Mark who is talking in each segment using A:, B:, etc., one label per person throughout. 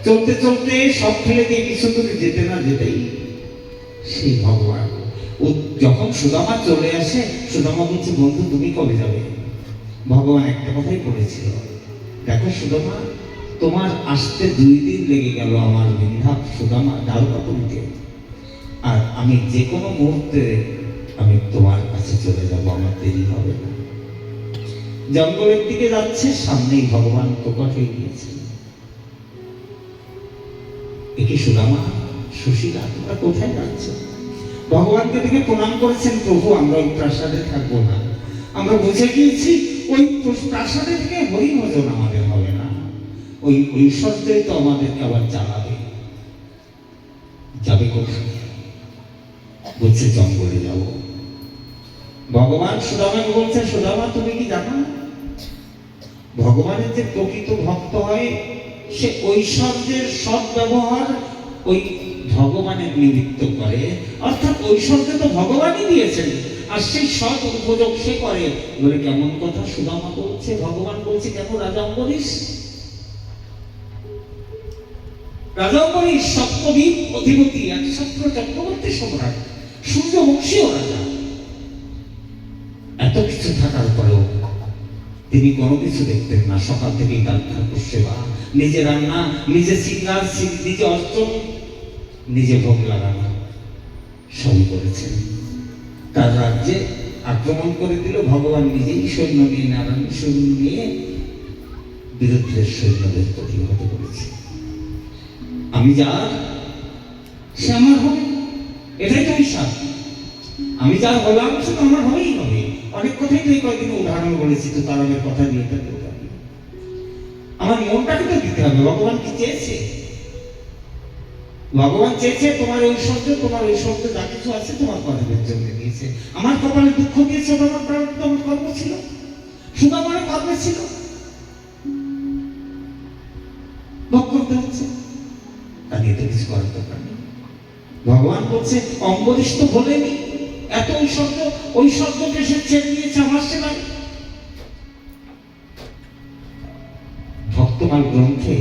A: চলতে চলতে সব ফেলে দিয়ে কিছু দূরে যেতে না যেতেই সেই ভগবান ও যখন সুদামা চলে আসে, সুদামা বলছে, বন্ধু তুমি কবে যাবে? ভগবান একটা কথাই বলেছিল, দেখো সুদামা, তোমার আসতে 2 দিন লেগে গেল আমার বৃন্ধা সুদামা দ্বারকাপুরীতে, আর আমি যে কোনো মুহূর্তে আমি তোমার কাছে চলে যাব, আমার দেরি হবে না। জঙ্গলের দিকে যাচ্ছে, সামনেই ভগবান প্রকট হয়ে গিয়েছে। একে সুদামা, সুশীলা, তোমরা কোথায় যাচ্ছ? ভগবানকে দেখে প্রণাম করেছেন, প্রভু আমরা ওই প্রাসাদে থাকবো না, আমরা বুঝে গিয়েছি ওই প্রাসাদে থেকে হরিভজন আমাদের হবে না, ওই ঐশ্বর্যই তো আমাদেরকে আবার চালাবে। যাবে কোথায়? বলছে জঙ্গলে যাব। ভগবান সুদামাকে বলছে, সুদামা তুমি কি জানো না, ভগবানের যে প্রকৃত ভক্ত হয় সে ঐশ্বর্যের সদ্ব্যবহার ওই ভগবানের নিমিত্ত করে, অর্থাৎ ঐশ্বর্য তো ভগবানই দিয়েছেন, আর সেই সৎ উপযোগ সে করে। বলে কেমন কথা সুদামা বলছে? ভগবান বলছে, কেন রাজা অম্বরীশ, রাজা অম্বরীশ সপ্তদ্বীপ অধিপতি, একছত্র চক্রবর্তী সম্রাট, সূর্যবংশীয় রাজা, এত কিছু থাকার পরেও তিনি কোনো কিছু দেখতেন না। সকাল থেকেই তার ঠাকুর সেবা, নিজে রান্না, নিজে শৃঙ্গার, নিজে অর্চন, নিজে ভোগ লাগানো সবই করেছেন। তার রাজ্যে আক্রমণ করে দিল, ভগবান নিজেই সৈন্য নিয়ে, নারায়ণ সৈন্য নিয়ে বিরুদ্ধের সৈন্যদের প্রতিহত করেছে। আমি যার সে আমার হবে, এটাই তো হিসাব। আমি যার হলাম সে তো আমার হবেই হবে। অনেক কথাই তো এই কয়েকদিন উদাহরণ বলেছি, তো তার আগের কথা দিয়ে থাকতে পারি। আমার মনটাকে তো দিতে হবে। ভগবান কি চেয়েছে? ভগবান চেয়েছে তোমার ঐশ্বর্য, তোমার ঐশ্বর্য যা কিছু আছে তোমার কর্মের জন্য দিয়েছে। আমার কপালে দুঃখ দিয়েছে, আমার প্রারব্ধ, আমার কর্ম ছিল, সুদামার কর্মে ছিল, ভোগ করতে হচ্ছে, তা নিয়ে তো কিছু করার দরকার নেই। ভগবান বলছে, অম্বরীশ তো বলেনি, এত ঐশ্বর্যকে সে ছেড়ে দিয়েছে আমার সেবায়। ভক্তমাল গ্রন্থে,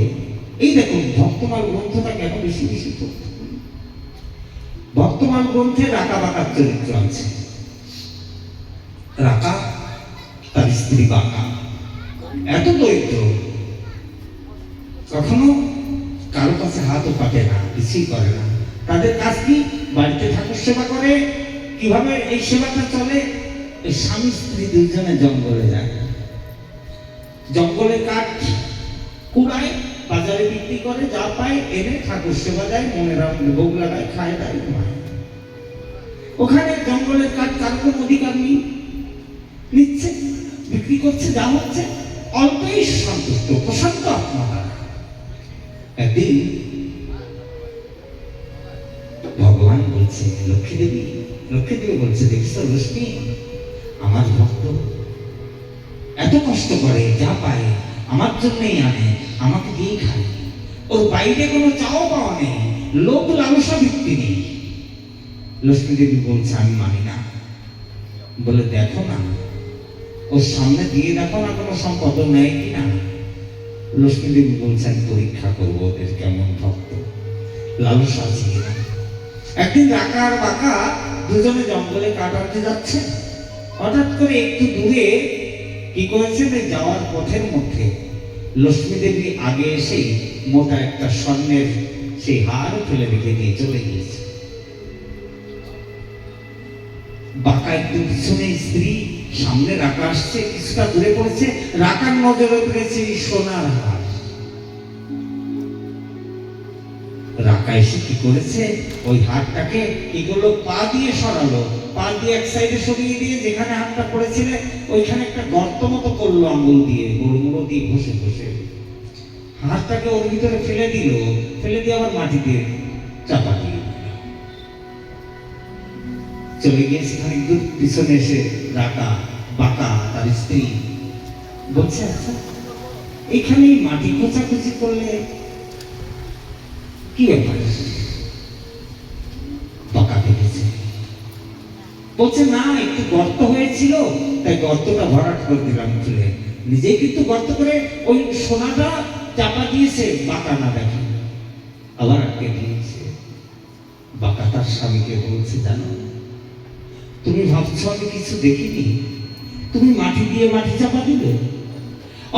A: এই দেখুন ভক্তমাল গ্রন্থটা কেন বেশি বেশি পড়তে, ভক্তমাল গ্রন্থে রাকা বাকার চরিত্র আছে। রাকা তার স্ত্রী বাকা এত দরিদ্র, কখনো কারো কাছে হাতও পাতে না, কিছুই করে না। তাদের কাজ কি? বাড়িতে ঠাকুর সেবা করে। কিভাবে এই সেবাটা চলে? এই স্বামী স্ত্রী দুইজনে জঙ্গলে যায়, জঙ্গলে কাঠ কুড়ায়, বাজারে বিক্রি করে, যা পায় এনে ঠাকুর সেবা দেয়, মনের ভোগ লাগায়, খায়, দায়, ঘুমায়। ওখানে জঙ্গলের কাঠ কার কোনো অধিকার নেই, নিচ্ছে, বিক্রি করছে, যা হচ্ছে অল্পই সন্তুষ্ট, প্রশান্ত আত্মহারা। একদিন ভগবান বলছে, লক্ষ্মী দেবী বলছে, দেখছো লক্ষ্মী, আমার ভক্ত এত কষ্ট করে, যা পায় আমার জন্যই আনে, আমাকে দিয়ে খায়, ওর বাইরে কোনো চাও পাওয়া নেই, লোভ লালসা ভিত্তি নেই। লক্ষ্মী দেবী বলছে, আমি মানি না। বলে দেখো না, ওর সামনে দিয়ে দেখো না কোনো সম্পদ নেয় কিনা। লক্ষ্মী দেবী বলছে, আমি পরীক্ষা করবো ওদের কেমন ভক্ত, লালসা আছে কিনা। একদিন রাকা আর বাকা দুজনে জঙ্গলে কাটাতে যাচ্ছে। হঠাৎ করে একটু দূরে কি করেছেন, যাওয়ার পথের মধ্যে লক্ষ্মী দেবী আগে এসেই মোটা একটা স্বর্ণের সেই হার ফেলে রেখে দিয়ে চলে গিয়েছে। বাকা একটু পিছনে, স্ত্রী সামনে, রাকা আসছে, কিছুটা দূরে পড়েছে, রাকার নজরে পড়েছে সোনার হার। রাকা এসে কি করেছে, ওই হারটাকে কি করলো, পা দিয়ে সরালো, পা দিয়ে এক সাইডে সরিয়ে দিয়ে যেখানে হাতটা পড়েছিল ওইখানে একটা গর্ত মতো করলো, আঙুল দিয়ে, গোলমুলো দিয়ে ঘষে ঘষে হাতটাকে ওর ভিতরে ফেলে দিল, ফেলে দিয়ে আবার মাটিতে চাপা দিয়ে চলে গিয়েছে। খানিক দূর পিছনে এসে রাকা, বাকা, তার স্ত্রী বলছে, আচ্ছা এখানে মাটি খোঁচাখুচি করলে কি ব্যাপার? বাকা দেখেছে, বলছে, না একটু গর্ত হয়েছিল, তাই গর্তটা ভরাট করে দিলাম খুলে। নিজেই কিন্তু গর্ত করে ওই সোনাটা চাপা দিয়েছে, বাঁকা না দেখে। আবার আটকে দিয়েছে। বাঁকা তার স্বামীকে বলছে, জানো, তুমি ভাবছো আমি কিছু দেখিনি, তুমি মাটি দিয়ে মাটি চাপা দিলে।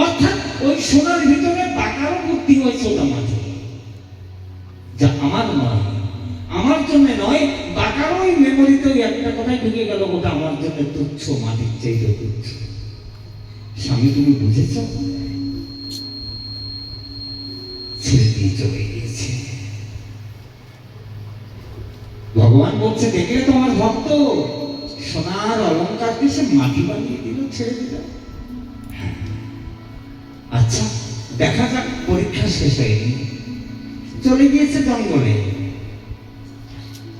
A: অর্থাৎ ওই সোনার ভিতরে বাঁকারও বুদ্ধি হয়েছে, ওটা মাটি, যা আমার নয়, আমার জন্য নয়, বাঁকারও ওই মেমোরিতে ওই একটা কথাই ঢুকে গেল, ওটা আমার জন্য তুচ্ছ, মাটির চাইতে তুচ্ছ। স্বামী, তুমি বুঝেছ? ছেড়ে দিয়ে চলে গিয়েছে। ভগবান বলছে, দেখলে তোমার ভক্ত সোনার অলঙ্কারকে সে মাটি বানিয়ে দিল, ছেড়ে দিল। আচ্ছা, দেখা যাক, পরীক্ষা শেষ হয়নি, চলে গিয়েছে জঙ্গলে।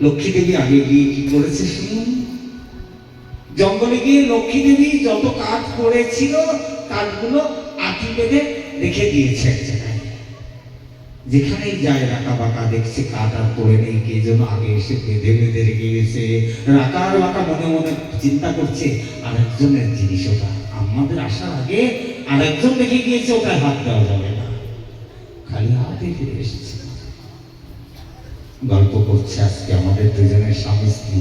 A: লক্ষ্মী দেবী আগে গিয়ে কি করেছে শুনুন। জঙ্গলে গিয়ে লক্ষ্মী দেবী যত কাঠ পড়েছিল, কাঠগুলো আটি বেঁধে রেখে দিয়েছে এক জায়গায়। যেখানেই যায় রাকা বাঁকা দেখছে কাঠ আর পড়ে নেই, কে যেন আগে এসে বেঁধে বেঁধে রেখে গেছে। রাকার বাঁকা মনে মনে চিন্তা করছে, আরেকজনের জিনিস ওটা, আমাদের আসার আগে আরেকজন রেখে গিয়েছে, ওটা হাত দেওয়া যাবে না। খালি হাতে ফিরে এসেছে। গল্প করছে আজকে আমাদের দুজনের স্বামী স্ত্রী,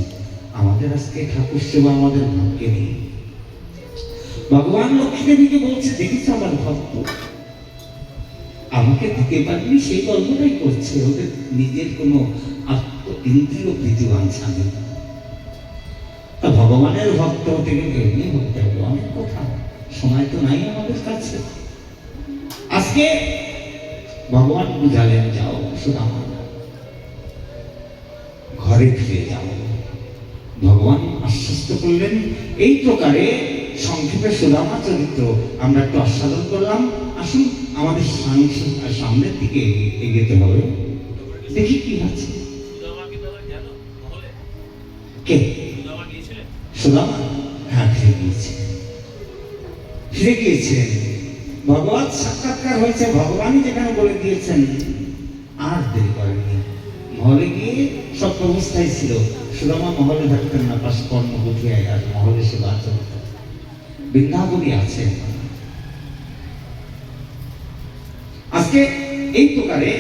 A: আমাদের আজকে ঠাকুর সেবা আমাদের ভাগ্যে নেই। ভগবান লক্ষ্মী দেবীকে বলছে, দেখিস আমার ভক্ত আমাকে দিতে পারবি, সেই গল্পটাই করছে। ওদের নিজের কোনো আত্ম ইন্দ্রিয় প্রীতিবাঞ্ছা নেই। তা ভগবানের ভক্ত হতে গেলে এমনি হতে হবে, অনেক কথা, সময় তো নাই আমাদের কাছে। আজকে ভগবান বুঝালেন, যাও সুদামা, ঘরে ফিরে যাও। ভগবান আশ্বস্ত করলেন। এই প্রকারে সংক্ষেপে সুদামা চরিত্র আমরা একটু আস্বাদন করলাম। আসুন আমাদের সামনের দিকে এগোতে হবে, দেখি কি আছে। কে সুদামা? হ্যাঁ, ফিরে গিয়েছিলেন। ভগবান সাক্ষাৎকার হয়েছে, ভগবানই যেখানে বলে দিয়েছেন। আর দেরি করেননি, মহলে গিয়ে সব অবস্থায় ছিল। সুদামা মহলে থাকতেন না, পাশে কর্মকুঠিয়ায়, আর মহলে সেবা চলত। বৃন্দাবনী আছে। আজকে এই প্রকারে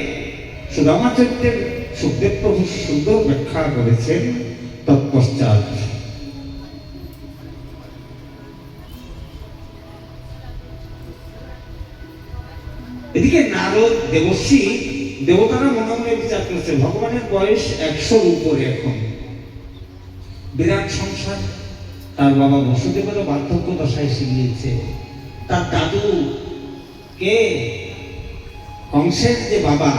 A: সুদামা চরিত্রের সুখদেব প্রভু সুন্দর ব্যাখ্যা করেছেন। তৎপশ্চাৎ এদিকে নারদ, দেবশ্রী, দেবতারা মনে মনে বিচার করছে, ভগবানের বয়স 100-র উপরে, এখন বিরাট সংসার। তার বাবা বসুদেবেরও বার্ধক্য দশায় এসে গিয়েছে। তার দাদু কে, কংসের যে বাবা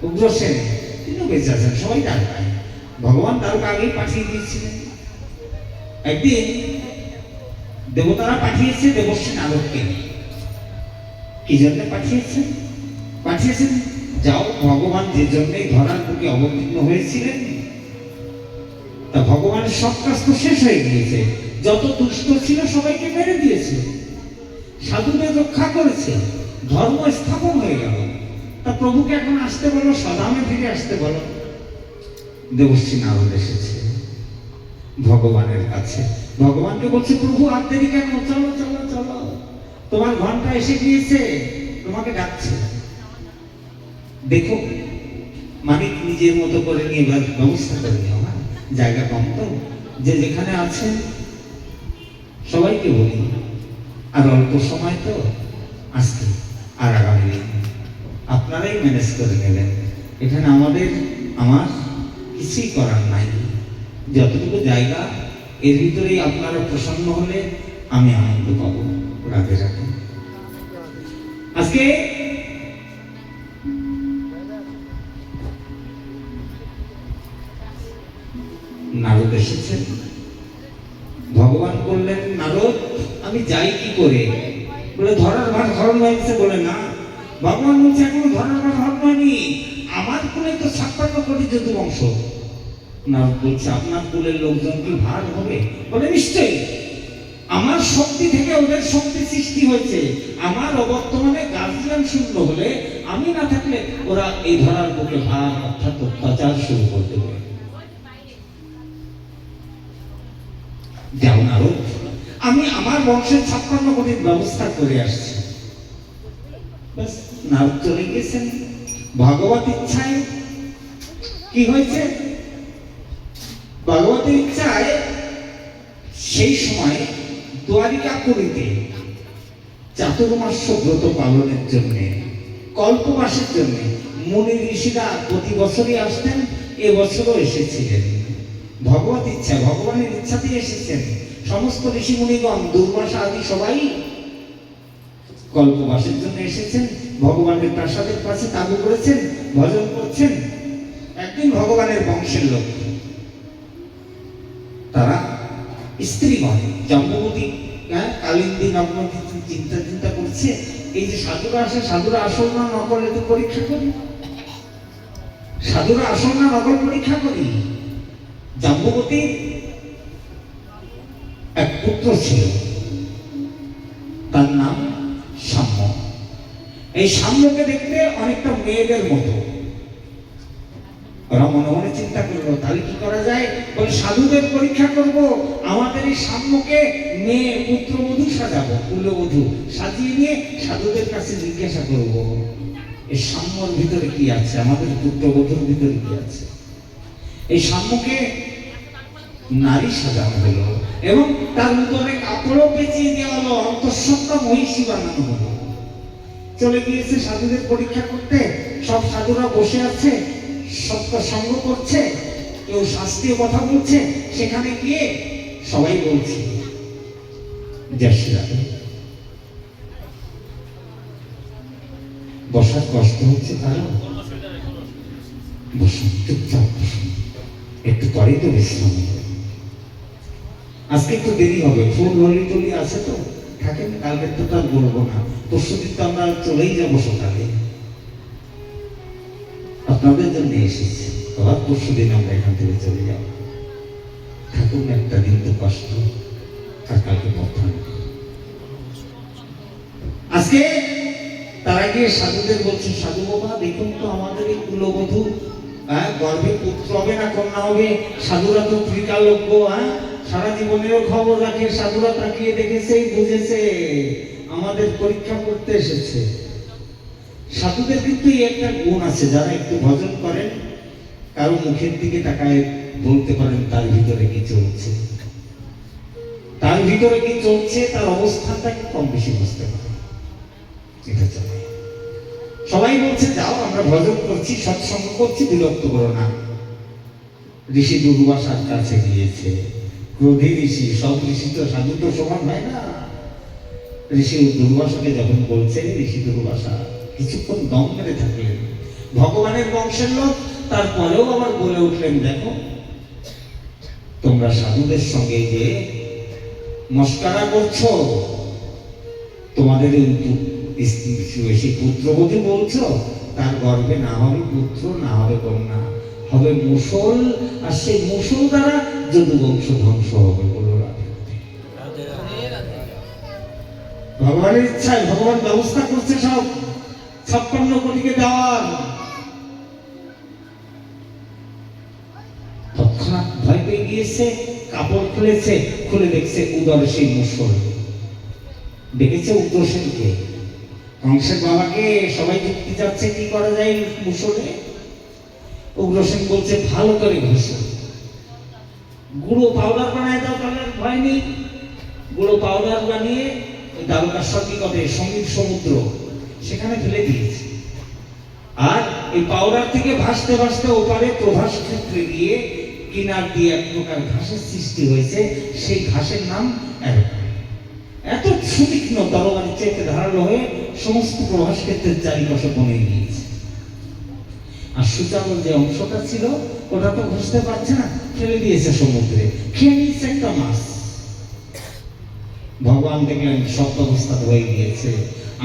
A: উগ্রসেন, তিনিও বেঁচে আছেন, সবাই দ্বারকায়। ভগবান দ্বারকা আগেই পাঠিয়ে দিয়েছিলেন। একদিন দেবতারা পাঠিয়েছে দেবশ্রী নারদকে। কি জন্য পাঠিয়েছেন? পাঠিয়েছেন, যাও, ভগবান যে জন্যই ধরার বুকে অবতীর্ণ হয়েছিলেন, তা ভগবানের সব কাজ তো শেষ হয়ে গিয়েছে। যত দুষ্ট ছিল সবাইকে মেরে দিয়েছে, সাধুদের রক্ষা করেছে, ধর্ম স্থাপন হয়ে গেল। তা প্রভুকে এখন আসতে বলো, সদামে ফিরে আসতে বলো। দেবশ্রী নারদ এসেছে ভগবানের কাছে। ভগবানকে বলছে, প্রভু আর দেরি কেন, চলো চলো চলো, তোমার ঘন্টা এসে গিয়েছে, তোমাকে ডাকছে। দেখো, মালিক নিজের মতো করে নিয়ে ব্যবস্থা করে নিও, জায়গা কম তো, যে যেখানে আছে সবাইকে বলি, আর অল্প সময় তো, আজকে আর আগামী দিন আপনারাই ম্যানেজ করে নেবেন। এখানে আমার কিছুই করার নাই। যতটুকু জায়গা, এর ভিতরেই আপনারা প্রসন্ন হলে আমি আনন্দ পাবো। রাধে রাধে। আজকে নারদ এসেছেন। ভগবান বললেন, নারদ আমি যাই কি করে? বলে, ধরার ভার হরণ হয়েছে। বলে, না। ভগবান বলছে, এখনো ধরার ভার হরণ হয়নি, আমার কুলে তো 56 কোটি যদুবংশ। নারদ বলছে, আপনার কুলের লোকজন কি ভার হবে? বলে, নিশ্চয়ই, আমার শক্তি থেকে ওদের শক্তি সৃষ্টি হয়েছে। আমার অবর্তমানে গার্জিয়ান শূন্য হলে, আমি না থাকলে ওরা এই ধরার বুকে ভার অর্থাৎ অত্যাচার শুরু করে দেবে। যাও নারদ, আমি আমার বংশের 56 কোটির ব্যবস্থা করে আসছি। নারদ চলে গেছেন। ভগবত ইচ্ছায় কি হয়েছে? ভগবতের ইচ্ছায় সেই সময় দ্বারিকাপুরীতে চাতুর্মাস্য ব্রত পালনের জন্য, কল্পবাসের জন্য মুনি ঋষিরা প্রতি বছরই আসতেন, এবছরও এসেছিলেন। ভগবত ইচ্ছা, ভগবানের ইচ্ছাতেই এসেছেন। সমস্ত ঋষি মুনিগণ, দুর্বাসা আদি সবাই কল্পবাসের জন্য এসেছেন। ভগবানের প্রাসাদের পাশে তাবু করেছেন, ভজন করছেন। একদিন ভগবানের বংশের লোক, তারা স্ত্রীগণ, জম্বুবতী, কালিন্দী, নগ্নবতী চিন্তা করছে, এই যে সাধুরা আসে, সাধুরা আসল না নকল, এতে পরীক্ষা করি। সাধুরা আসল না নকল পরীক্ষা করি। জম্বুবতীর এক পুত্র ছিল, তার নাম সাম্য। এই সাম্যকে দেখতে অনেকটা মেয়েদের মতো। ওরা মনে মনে চিন্তা করলো, তাহলে কি করা যায়? বলে সাধুদের পরীক্ষা করব, আমাদের এই সাম্যকে মেয়ে পুত্রবধূ সাজাবো, কুলবধূ সাজিয়ে নিয়ে সাধুদের কাছে জিজ্ঞাসা করব, এই সাম্যর ভিতরে কি আছে, আমাদের পুত্রবধূর ভিতরে কি আছে। এই সাম্যকে নারী সাজানো হলো এবং তার ভিতরে কাপড়ও পেঁচিয়ে দেওয়া হলো, অন্তঃসত্ত্বা মহিষী বানানো হলো। চলে গিয়েছে সাধুদের পরীক্ষা করতে। সব সাধুরা বসে আছে, সত্য সঙ্গ করছে, কেউ শাস্ত্রীয় কথা বলছে। সেখানে গিয়ে সবাই বলছে, বসার কষ্ট হচ্ছে, কারণ বসুন, চুপচাপ বসুন, একটু পরেই তো বিশ্রাম হবে। আজকে একটু দেরি হবে, ফুল হলি টলি আছে তো, থাকেন, কালকে তো তার বলবো না, পরশুদিন তো আমরা চলেই যাবো সকালে, আপনাদের জন্য এসেছি। আবার পরশুদিন আমরা এখান থেকে চলে যাব, থাকুন, একটা দিন তো কষ্ট, আর কালকে কথা। আজকে তারা গিয়ে সাধুদের বলছে, সাধু বাবা দেখুন তো আমাদের এই কুলবধূ গর্ভে পুত্র হবে না কন্যা হবে। সাধুরা তো ত্রিকালজ্ঞ, সারা জীবনেরও খবর রাখে, সাধুরা তাকিয়ে দেখেছেই বুঝেছে আমাদের পরীক্ষা করতে এসেছে। সাধুদের কিন্তু একটা গুণ আছে, যারা একটু ভজন করেন, কারো মুখের দিকে তাকায় বলতে পারেন তার ভিতরে কি চলছে, তার ভিতরে কি চলছে, তার অবস্থানটা কম বেশি বুঝতে পারে। এটা চলে। সবাই বলছে যাও, আমরা ভজন করছি, সৎসঙ্গ করছি, বিরক্ত করো না। ঋষি দুর্বাসার কাছে গিয়েছে, ক্রোধী ঋষি, সব ঋষি তো সাধু তো সমান হয় না। ঋষি দুর্বাসাকে যখন বলছে, ঋষি দুর্বাসা কিছুক্ষণ দম মেরে থাকলেন, ভগবানের বংশের লোক, তারপরেও আবার বলে উঠলেন, দেখো তোমরা সাধুদের সঙ্গে যে মস্করা করছো, তোমাদের সেই পুত্রবধূ বলছো, তার গর্ভে না হবে পুত্র, না হবে কন্যা, হবে মুসল, আর সেই মুসল দ্বারা যদুবংশ ধ্বংস হবে। বলো ভগবানের ইচ্ছায় ভগবান ব্যবস্থা করছে সব 56 কোটিকে দেওয়ার। তৎক্ষণাৎ ভয় পেয়ে গিয়েছে, কাপড় খুলেছে, খুলে দেখছে উদর সেই মুসল। দেখেছে উগ্রসেনকে, কংসের বাবাকে, সবাই যুক্তি যাচ্ছে কি করা যায় মুসলে। উগ্রসেন বলছে, ভালো করে ঘষো, গুঁড়ো পাউডার বানায় দাও, তাহলে ভয় নেই। গুঁড়ো পাউডার বানিয়ে ওই দ্বারকাশ্বর নিকটে সঙ্গীত সমুদ্র, সেখানে ফেলে দিয়েছে। আর এই পাউডার থেকে ভাসতে ভাসতে ওপারে প্রভাস ক্ষেত্রে গিয়ে কিনার দিয়ে এক প্রকার ঘাসের সৃষ্টি হয়েছে, সেই ঘাসের নাম এত সুতীক্ষ্ণ, তরবারি চেপে ধারালো হয়ে সমস্ত প্রভাস ক্ষেত্রের চারিপাশে বনে গিয়েছে। আর সুচালন যে অংশটা ছিল, ওটা তো ঘুষতে পারছে না, ফেলে দিয়েছে সমুদ্রে, খেয়ে নিয়েছে একটা মাছ। ভগবান দেখলেন সব ব্যবস্থা হয়ে গিয়েছে,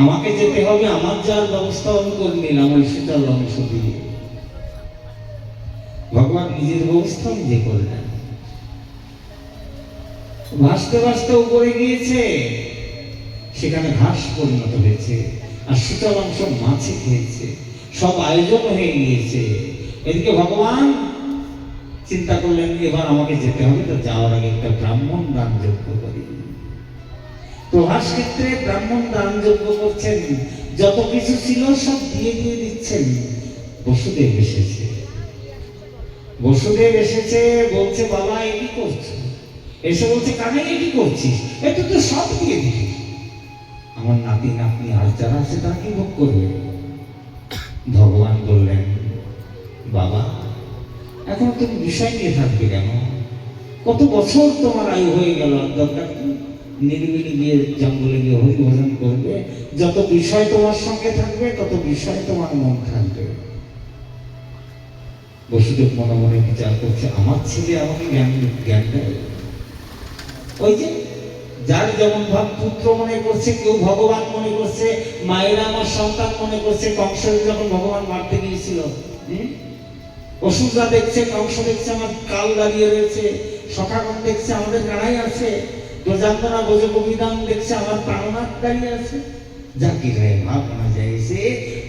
A: আমাকে যেতে হবে, আমার যার ব্যবস্থা আমি করে নিলাম ওই সুচাল অংশ দিয়ে। ভগবান নিজের ব্যবস্থা নিজে করলেন। ভাসতে ভাসতে উপরে গিয়েছে, সেখানে ঘাস পরিণত হয়েছে, আর সুচাল অংশ মাছে খেয়েছে, সব আয়োজন হয়ে গিয়েছে। এদিকে ভগবান চিন্তা করলেন, এবার আমাকে যেতে হবে, তো যাওয়ার আগে একটা ব্রাহ্মণ দান যজ্ঞ করি। প্রভাস ক্ষেত্রে ব্রাহ্মণ দান যজ্ঞ করছেন, যত কিছু ছিল সব দিয়ে দিচ্ছেন। বসুদেব এসেছে। বসুদেব এসেছে, বলছে বাবা এ কি করছো? এসে বলছে কানাই এ কি করছিস? এটা তো সব দিয়ে দিবি। আমার নাতি নাতনি আর যারা আছে তারা কি ভোগ করবে? ভগবান বললেন বাবা এখন তুমি বিষয় নিয়ে থাকবে কেন? কত বছর তোমার আয়ু হয়ে গেল, দরকার নিরিবিলি গিয়ে জঙ্গলে গিয়ে হরি ভজন করবে। যত বিষয় তোমার সঙ্গে থাকবে তত বিষয় তোমার মন থাকবে। বসুদেব মনে মনে বিচার করছে আমার ছেলে আমাকে জ্ঞান দেয়। ওই যে যার যেমন ভাব পুত্র মনে করছে, কেউ ভগবান মনে করছে, মায়েরা আমার সন্তান মনে করছে। কংসকে যখন ভগবান মারতে গিয়েছিল, অসুররা দেখছে, কংস দেখছে আমার কাল দাঁড়িয়ে রয়েছে, সখাগণ দেখছে আমাদের গাড়াই আছে, প্রজান্তনা ব্রজগোবিদান দেখছে আমার প্রাণনাথ দাঁড়িয়ে আছে। যাকে ভাবনা যাইছে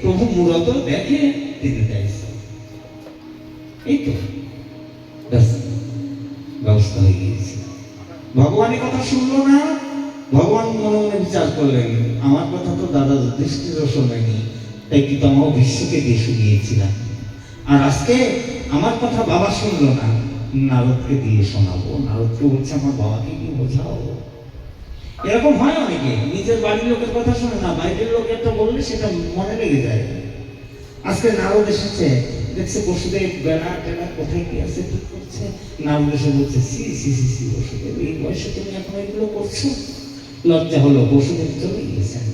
A: প্রভু মূলত দেখে তিনি যাইছে। এই তো ব্যবস্থা হয়ে গিয়েছে। ভগবানের কথা শুনলো না। ভগবান মনে মনে বিচার করলেন আমার কথা তো দাদা যুধিষ্ঠিরও শোনেনি, তাই পিতামহ বিশ্বকে দিয়ে শুনিয়েছিলাম। আর আজকে আমার কথা বাবা শুনলো না, নারদকে দিয়ে শোনাবো। নারদকে বলছে আমার বাবাকে কি বোঝাও। এরকম হয় অনেকে, নিজের বাড়ির লোকের কথা শোনে না, বাইরের লোকেরটা বললে সেটা মনে লেগে যায়। আজকে নারদ এসেছে, দেখছে বসুদেব বেড়া টেড়া কোথায় কি আছে ঠিক করছে। নারদ এসে বলছে সি সি সি সি বসুদেব এই বয়সে তুমি এখন এগুলো করছো? লজ্জা হলো। বসুদেব চলে গিয়েছেন।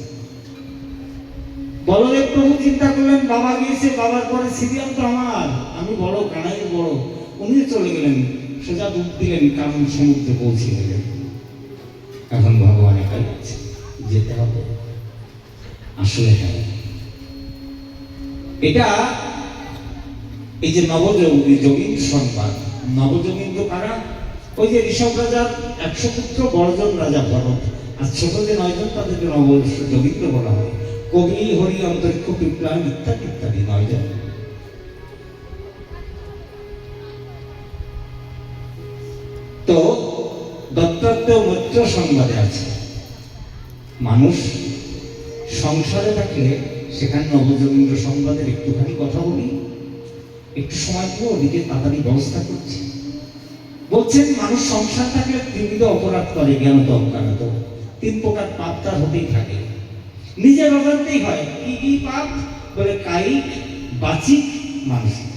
A: বলদেব প্রভু চিন্তা করলেন বাবা গিয়েছে, বাবার পরে সিরিয়াল তো আমার, আমি বড়, কানাই বড়। উনি চলে গেলেন, সোজা ডুব দিলেন, কারণ সমুদ্রে পৌঁছে গেলেন। এখন ভগবান একাই আছে, যেতে হবে। আসলে হ্যাঁ, এটা এই যে নবযোগীন্দ্র সংবাদ। নবযোগীন্দ্র কারা? ওই যে ঋষভ রাজার 100 পুত্র, বড়জন রাজা ভরত, আর ছোট যে 9 জন তাদেরকে নবযোগীন্দ্র বলা হয়। কবি, হরি, অন্তরিক্ষ, পিপ্লান ইত্যাদি ইত্যাদি 9 জন। তো দত্তাত্রেয় মৈত্র সংবাদে আছে মানুষ সংসারে থাকলে সেখানে নবযোগীন্দ্র সংবাদের একটুখানি কথা বলি, একটু সময় দিয়ে ওদিকে তাড়াতাড়ি ব্যবস্থা করছি। বলছেন মানুষ সংসার থাকলে ত্রিবিধ অপরাধ করে, জ্ঞানত অজ্ঞানত। 3 প্রকার পাপ তার হতেই থাকে, নিজের অজান্তেই হয়। কি কি পাপ বলে? কায়িক, বাচিক, মানসিক।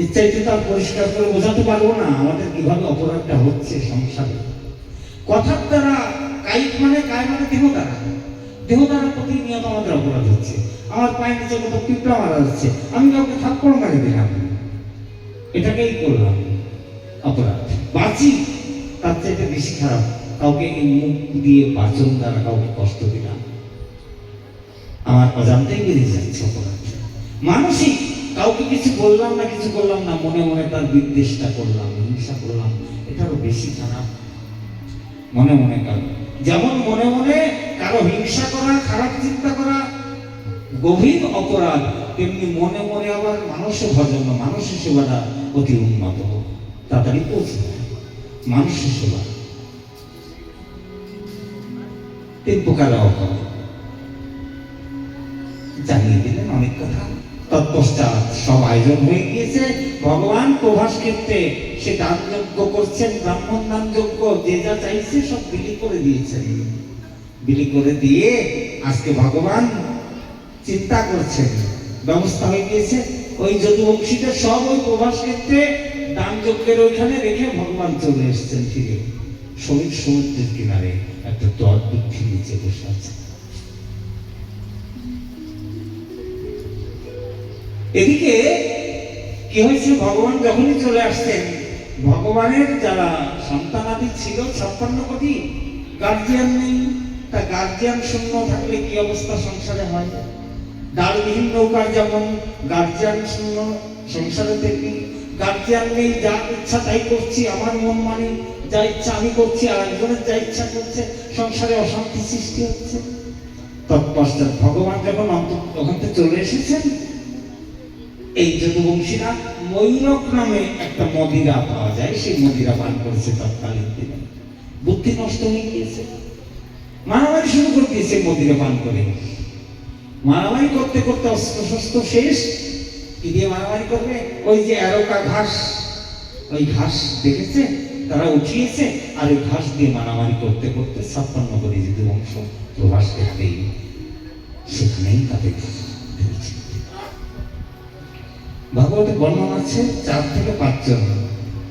A: এর চাইতে তার পরিষ্কার করে বোঝাতে পারবো না আমাদের কিভাবে অপরাধটা হচ্ছে সংসারে। কথার দ্বারা, কায়িক মানে কায় মানে দেহ দ্বারা, দেহ দ্বারা প্রতিনিয়ত আমাদের অপরাধ হচ্ছে। আমার পায়ের নিচে কত পিঁপড়া মারা যাচ্ছে, আমি কাউকে থাপ্পড় মারি দিলাম, এটাকেই করলাম অপরাধ। বাচিক তার চাইতে বেশি খারাপ, কাউকে এই মুখ দিয়ে বাচন দ্বারা কাউকে কষ্ট দিলাম, আমার অজান্তেই বেরিয়ে যাচ্ছে অপরাধ। মানসিক, কাউকে কিছু বললাম না, কিছু করলাম না, মনে মনে তার বিদ্বেষটা করলাম, হিংসা করলাম, এটারও বেশি খারাপ। মনে মনে কারো, যেমন মনে মনে কারো হিংসা করা, খারাপ চিন্তা করা গভীর অপরাধ, তেমনি মনে মনে আবার মানুষের ভজন, মানুষের সেবাটা অতি উন্নত, তাড়াতাড়ি পৌঁছে যায়। মানুষের সেবা 3 প্রকার অপরাধ জানিয়ে দিলেন অনেক কথা। তৎপশ্চাৎ সব আয়োজন হয়ে গিয়েছে। ভগবান প্রভাস ক্ষেত্রে সে দান যজ্ঞ করছেন, ব্রাহ্মণ দান যজ্ঞ, যে যা চাইছে সব বিলি করে দিয়েছেন। বিলি করে দিয়ে আজকে ভগবান চিন্তা করছেন, ব্যবস্থা হয়ে গিয়েছে। ওই যদুবংশীদের সব ওই প্রভাস ক্ষেত্রে দান যজ্ঞের ওইখানে রেখে ভগবান চলে এসছেন ফিরে। শহীদ সমুদ্রের কিনারে একটা তট বৃক্ষের নিচে বসে আছে। এদিকে কি হয়েছে? ভগবান যখনই চলে আসছেন, ভগবানের যারা সন্তানাদি ছিল 56 কোটি, গার্জিয়ান নেই। তা গার্জিয়ান শূন্য থাকলে কি অবস্থা সংসারে হয়? ডালবিহীন নৌকার যেমন গার্জিয়ান শূন্য সংসারে থেকে, গার্জিয়ান নেই, যা ইচ্ছা তাই করছি, আমার মন মানি, যা ইচ্ছা আমি করছি, আর একজনের যা ইচ্ছা করছে, সংসারে অশান্তি সৃষ্টি হচ্ছে। তৎপশ্চাৎ ভগবান যখন ওখান থেকে চলে এসেছেন, এই যদুবংশীরা ময়ূরক নামে একটা মদিরা পাওয়া যায়, সেই মদিরা পান করেছে তৎকালীন দিনে। বুদ্ধি নষ্ট হয়ে গিয়েছে, মারামারি শুরু করে দিয়েছে মদিরা পান করে। মারামারি করতে করতে অস্ত্র শস্ত্র শেষ, কি দিয়ে মারামারি করবে? ওই যে এরোকা ঘাস, ওই ঘাস দেখেছে তারা উঠিয়েছে, আর ওই ঘাস দিয়ে মারামারি করতে করতে 56 কোটি যদু বংশ প্রভাস দেখতেই সেখানেই তাদের ধরেছে। ভাগবতে বর্ণনা আছে 4 থেকে 5 জন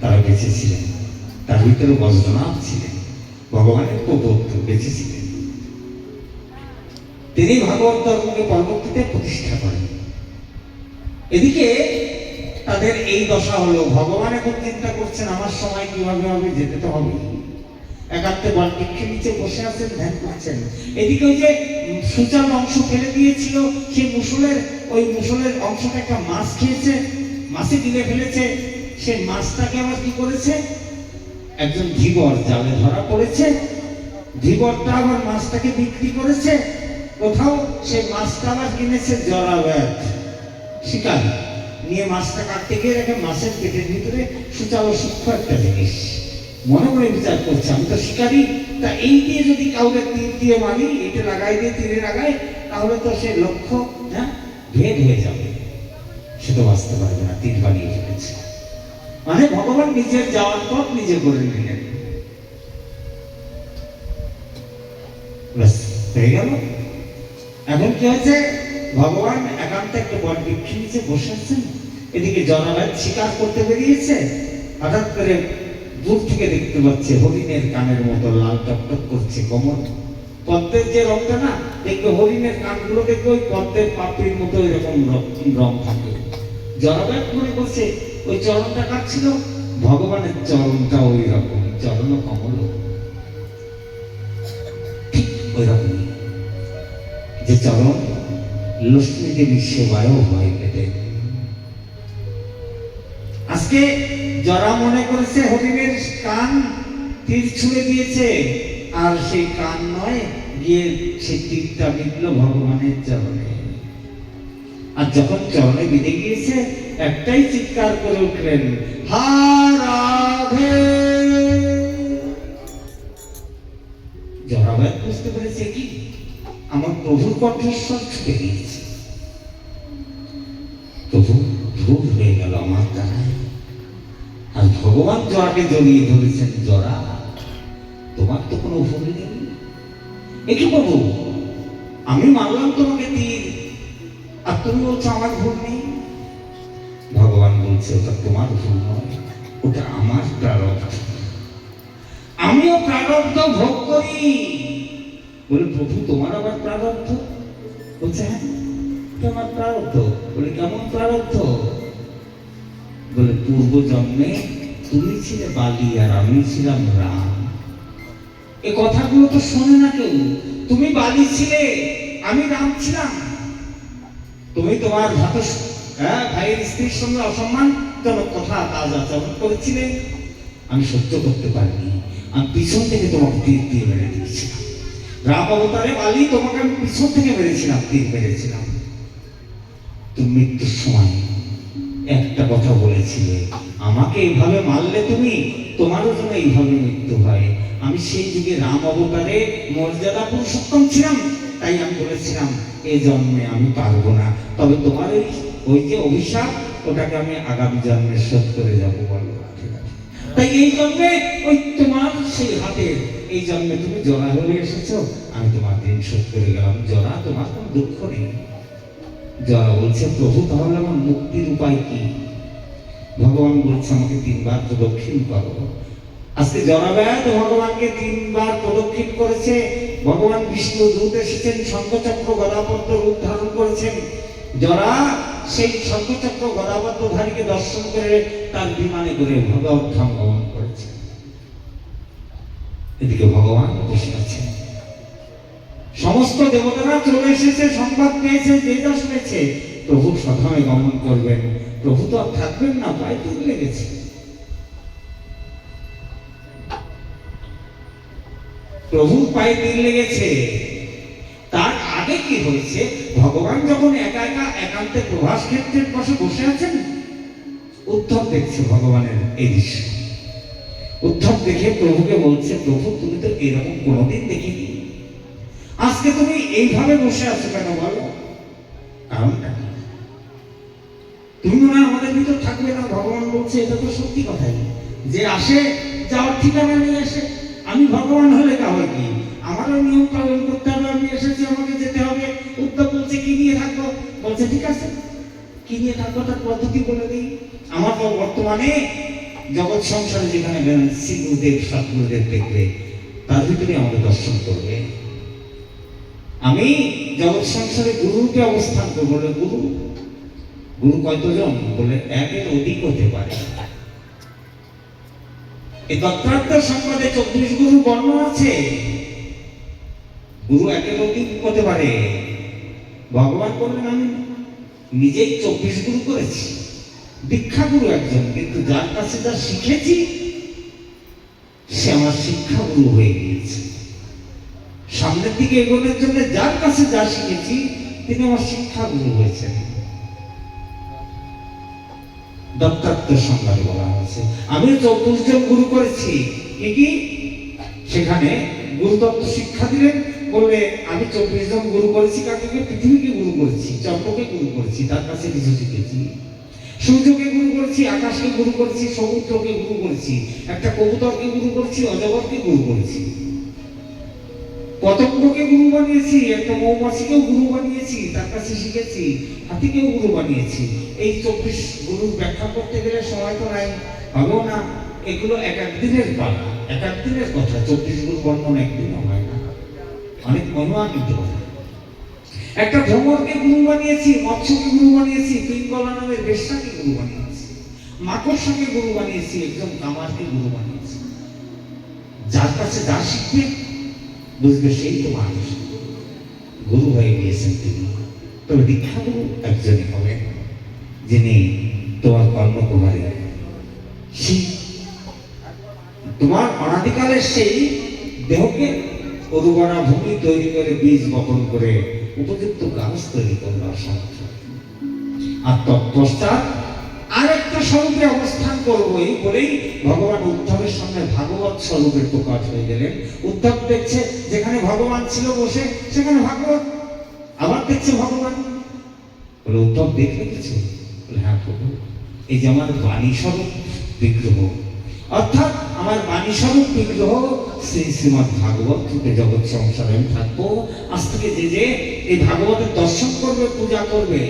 A: তারা বেঁচে ছিলেন, তার ভিতরে বজ্রনাথ ছিলেন, ভগবানের প্রভুত্ব বেঁচে ছিলেন। তিনি ভাগবত ধর্মকে পরবর্তীতে প্রতিষ্ঠা করেন। এদিকে তাদের এই দশা হলো, ভগবান এখন চিন্তা করছেন আমার সময় কিভাবে হবে, যেতে তো হবে। একান্তে বটবৃক্ষের নিচে বসে আছেন, ধ্যান করছেন। এদিকে ওই যে সূচার অংশ ফেলে দিয়েছিল, সেই ওই মুসলের অংশটা একটা মাছ খেয়েছে, মাছে গিলে ফেলেছে। সেই মাছটাকে আবার কি করেছে, একজন ধীবর জালে ধরা পড়েছে, ধীবরটা আবার মাছটাকে বিক্রি করেছে কোথাও, সেই মাছটা আবার কিনেছে জরাব্যাধ শিকারী, নিয়ে মাছটা কাটতে গিয়ে দেখে মাছের পেটের ভিতরে সুচালো সূক্ষ্ম একটা জিনিস। মনে মনে বিচার করছে আমি তো শিকারী, তা এই দিয়ে যদি কাউকে তীর দিয়ে মারি, এটা লাগাই দিয়ে তীরে লাগাই, তাহলে তো সে লক্ষ্য ভেদ হয়ে যাবে, সে তো বাঁচতে পারবে না, তীর বানিয়ে ফেলেছে। মানে ভগবান নিজের যাওয়ার পথ নিজে করে নিলেন, হয়ে গেল। এখন কি হয়েছে, ভগবান একান্তে একটা বট বৃক্ষের নিচে বসে আছেন, এদিকে জনরাজ শিকার করতে বেরিয়েছে। হঠাৎ করে দূর থেকে দেখতে পাচ্ছে হরিণের কানের মতো লাল টকটক করছে কোমর, পদ্মের যে রংটা না, দেখবে হরিণের কানগুলো দেখবে ওই পদ্মের পাপড়ির মতো এরকম রং থাকে। জনরাজ মনে করছে ওই চরণটা কাটছিল, ভগবানের চরণটা ওই রকম, চরণ কমল ঠিক ওই রকমই, যে চরণ লক্ষ্মী দেবী সেবায়ও হয় পেটে। আজকে যারা মনে করেছে হরিণের কান তীর ছুঁড়ে দিয়েছে, আর সেই কান নয়, গিয়ে সেই তীরটা বিঁধল ভগবানের চরণে। আর যখন চরণে বিঁধে গিয়েছে, একটাই চিৎকার করে উঠলেন, হা রাধে। জরাবাদ বুঝতে পেরেছে কি আমার প্রভুর কণ্ঠস্বর ছুটে গিয়েছে, প্রভু ভুল হয়ে গেল আমার দ্বারা। আর ভগবান জরাকে জড়িয়ে ধরেছেন, জরা তোমার তো কোনো ভুল নেই। একই প্রভু, আমি মানলাম তোমাকে তীর, আর তুমি বলছো আমার ভুল নেই। ভগবান বলছে ওটা তোমার ভুল নয়, ওটা আমার প্রারব্ধ, আমিও প্রারব্ধ ভোগ করি। বলে প্রভু তোমার আবার প্রারব্ধ? বলছে হ্যাঁ তোমার প্রারব্ধ। বলে কেমন প্রারব্ধ? বলে পূর্ব জন্মে তুমি ছিলে বালি আর আমি ছিলাম রাম। এ কথাগুলো তো শোনে না কেউ। তুমি বালি ছিলে, আমি রাম ছিলাম। তুমি তোমার ভাইয়ের স্ত্রীর সঙ্গে অসম্মানজনক কথা কাজ আচরণ করেছিলে, আমি সহ্য করতে পারিনি, আমি পিছন থেকে তোমাকে তীর দিয়ে মেরে দিয়েছিলাম। রাম অবতারে বালি তোমাকে আমি পিছন থেকে মেরেছিলাম, তীর মেরেছিলাম। তুমি মৃত্যুর সময় একটা কথা বলেছিলে, আমাকে এইভাবে মারলে তুমি, তোমারও যেন এইভাবে মৃত্যু হয়। আমি সেই যুগে রাম অবতারে মর্যাদা পুরুষোত্তম ছিলাম, তাই আমি বলেছিলাম এ জন্মে আমি পারবো না, তবে তোমার ওই যে অভিশাপ, ওটাকে আমি আগামী জন্মে শোধ করে যাবো। বলো তাই এই জন্মে ওই তোমার সেই হাতের, এই জন্মে তুমি জরা হয়ে এসেছো, আমি তোমার দিন শোধ করে গেলাম। জরা তোমার কোনো দুঃখ নেই। জরা বলছে প্রভু তাহলে আমার মুক্তির উপায় কি? ভগবান বলছে আমাকে 3 বার প্রদক্ষিণ করো। আজকে জরাব্যাধ ভগবানকে 3 বার প্রদক্ষিণ করেছে। ভগবান বিষ্ণু দূত এসেছেন, শঙ্খচক্র গদাপদ্ম রূপ ধারণ করেছেন। জরা সেই শঙ্খচক্র গদাপদ্মধারীকে দর্শন করে তার বিমানে করে ভগবত ধাম গমন করেছে। এদিকে ভগবান বসে আছেন, সমস্ত দেবতারা চলে এসেছে, সংবাদ পেয়েছে, যে যা শুনেছে প্রভু সধামে গমন করবেন। প্রভু তো আর থাকবেন না, পায়ে তীর লেগেছে। প্রভুর পায়ে তীর লেগেছে। তার আগে কি হয়েছে, ভগবান যখন একা একা একান্তে প্রভাস ক্ষেত্রের পাশে বসে আছেন, উদ্ধব দেখছে ভগবানের এই দৃশ্য। উদ্ধব দেখে প্রভুকে বলছে, প্রভু তুমি তো এরকম কোনোদিন দেখিনি, আজকে তুমি এইভাবে বসে আছো কেন বলো? কারণটা কি? তুমি মনে হয় আমাদের ভিতর থাকবে না? ভগবান বলছে এটা তো সত্যি কথাই, যে আসে যাওয়ার ঠিকানা নিয়ে আসে। আমি ভগবান হলে কাউকে কি আমারও নিয়ম পালন করতে হবে, আমি এসেছি আমাকে যেতে হবে। উদ্ধব বলছে কি নিয়ে থাকবো? বলছে ঠিক আছে, কি নিয়ে থাকবো তার পদ্ধতি বলে দিই। আমার বর্তমানে জগৎ সংসারে যেখানে শ্রী গুরুদেব সৎগুরুদেব দেখবে, তার ভিতরে আমাকে দর্শন করবে। আমি জগৎ সংসারে গুরুকে অবস্থান করবো। বলে গুরু, গুরু কতজন? বলে একের অধিক হতে পারে। এই দত্তাত্র সংবাদে 24 গুরু বর্ণনা আছে। গুরু একের অধিক হতে পারে। ভগবান বললেন আমি নিজেই 24 গুরু করেছি। দীক্ষা গুরু একজন, কিন্তু যার কাছে যা শিখেছি সে আমার শিক্ষা গুরু হয়ে গিয়েছে। সামনের দিকে এগোনোর জন্য যার কাছে যা শিখেছি তিনি আমার শিক্ষা গুরু হয়েছেন। দত্তাত্র সংবাদে বলা হয়েছে আমি 24 জন গুরু করেছি। কি সেখানে গুরুতত্ত্ব শিক্ষা দিলেন, বললে আমি 24 জন গুরু করেছি। কাকে? পৃথিবীকে গুরু করেছি, চন্দ্রকে গুরু করেছি, তার কাছে কিছু শিখেছি। সূর্যকে গুরু করেছি, আকাশকে গুরু করেছি, সমুদ্রকে গুরু করেছি, একটা কবুতরকে গুরু করেছি, অজগরকে গুরু করেছি, পতঙ্গকে গুরু বানিয়েছি, একটা মৌমাছিকেও গুরু বানিয়েছি, তার কাছে শিখেছি, হাতিকেও গুরু বানিয়েছি। এই 24 গুরুর ব্যাখ্যা করতে গেলে সময় তো নাই, ভাবো না। এগুলো এক একদিনের পালা, এক একদিনের কথা। 24 গুরু বর্ণনা একদিনও হয় না, অনেক মহিমান্বিত কথা। একটা ভ্রমরকে গুরু বানিয়েছি, মৎস্যকে গুরু বানিয়েছি, পিঙ্গলা নামের বেশ্যাকে গুরু বানিয়েছি, মাকড়সাকে গুরু বানিয়েছি, একজন কামারকে গুরু বানিয়েছি। যার কাছে যা শিখবে বুঝবে সেই তো মানুষ, গুরু হয়ে গিয়েছেন তিনি। তবে দীক্ষা গুরু একজনই হবেন, যিনি তোমার কর্মকুমারী, তোমার অনাদিকালের সেই দেহকে উর্বরা ভূমি তৈরি করে, বীজ বপন করে উপযুক্ত গাছ তৈরি করবার সামর্থ্য। আর তৎপশ্চাৎ আরেকটা স্বরূপে অবস্থান করবো, এই বলেই ভগবান উদ্ধবের সামনে ভাগবত স্বরূপের প্রকাশ হয়ে গেলেন। উদ্ধব দেখছে যেখানে ভগবান ছিল বসে, সেখানে ভাগবত। আবার দেখছে ভগবান। বলে উদ্ধব দেখলে কিছু? বলে হ্যাঁ প্রভু, এই যে আমার বাণী স্বরূপ বিগ্রহ, অর্থাৎ আমার বাণী স্বরূপ বিগ্রহ শ্রী শ্রীমৎ ভাগবত রূপে জগৎ সংসারে আমি থাকবো। আজ থেকে যে যে এই ভাগবতের দর্শন করবে, পূজা করবে,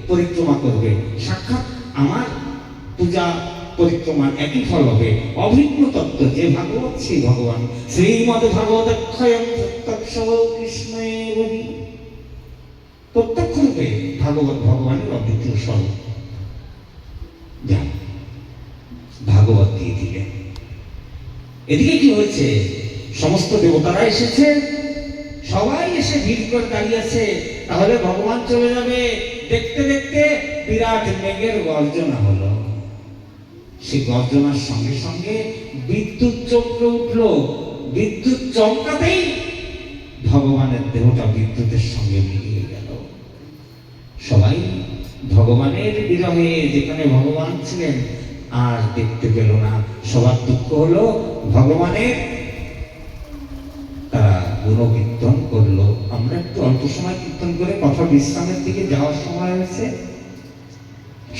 A: পরিক্রমা করবে, সাক্ষাৎ আমার পূজা পরিক্রমার একই ফল হবে। অভিন্ন তত্ত্ব যে ভাগবত সেই ভগবান। শ্রীমৎ ভাগবত অক্ষয়ং কৃষ্ণের প্রত্যক্ষ রূপে ভাগবত ভগবানের অদ্বিতীয় স্বরূপ। যান ভাগবত দিয়ে দিলেন। এদিকে কি হয়েছে? সমস্ত দেবতারা এসেছে, সবাই এসে ভিড় করে দাঁড়িয়েছে, তাহলে ভগবান চলে যাবে। দেখতে দেখতে বিরাট মেঘের গর্জনা হলো। সেই গর্জনার সঙ্গে সঙ্গে বিদ্যুৎ চমকে উঠলো। বিদ্যুৎ চমকাতেই ভগবানের দেহটা বিদ্যুতের সঙ্গে মিলিয়ে গেল। সবাই ভগবানের বিরহে যেখানে ভগবান ছিলেন আর দেখতে পেল না। সবার দুঃখ হলো ভগবানের। তারা গুণকীর্তন করলো। আমরা একটু অল্প সময় কীর্তন করে কথা বিশ্রামের দিকে যাওয়ার সময় হয়েছে।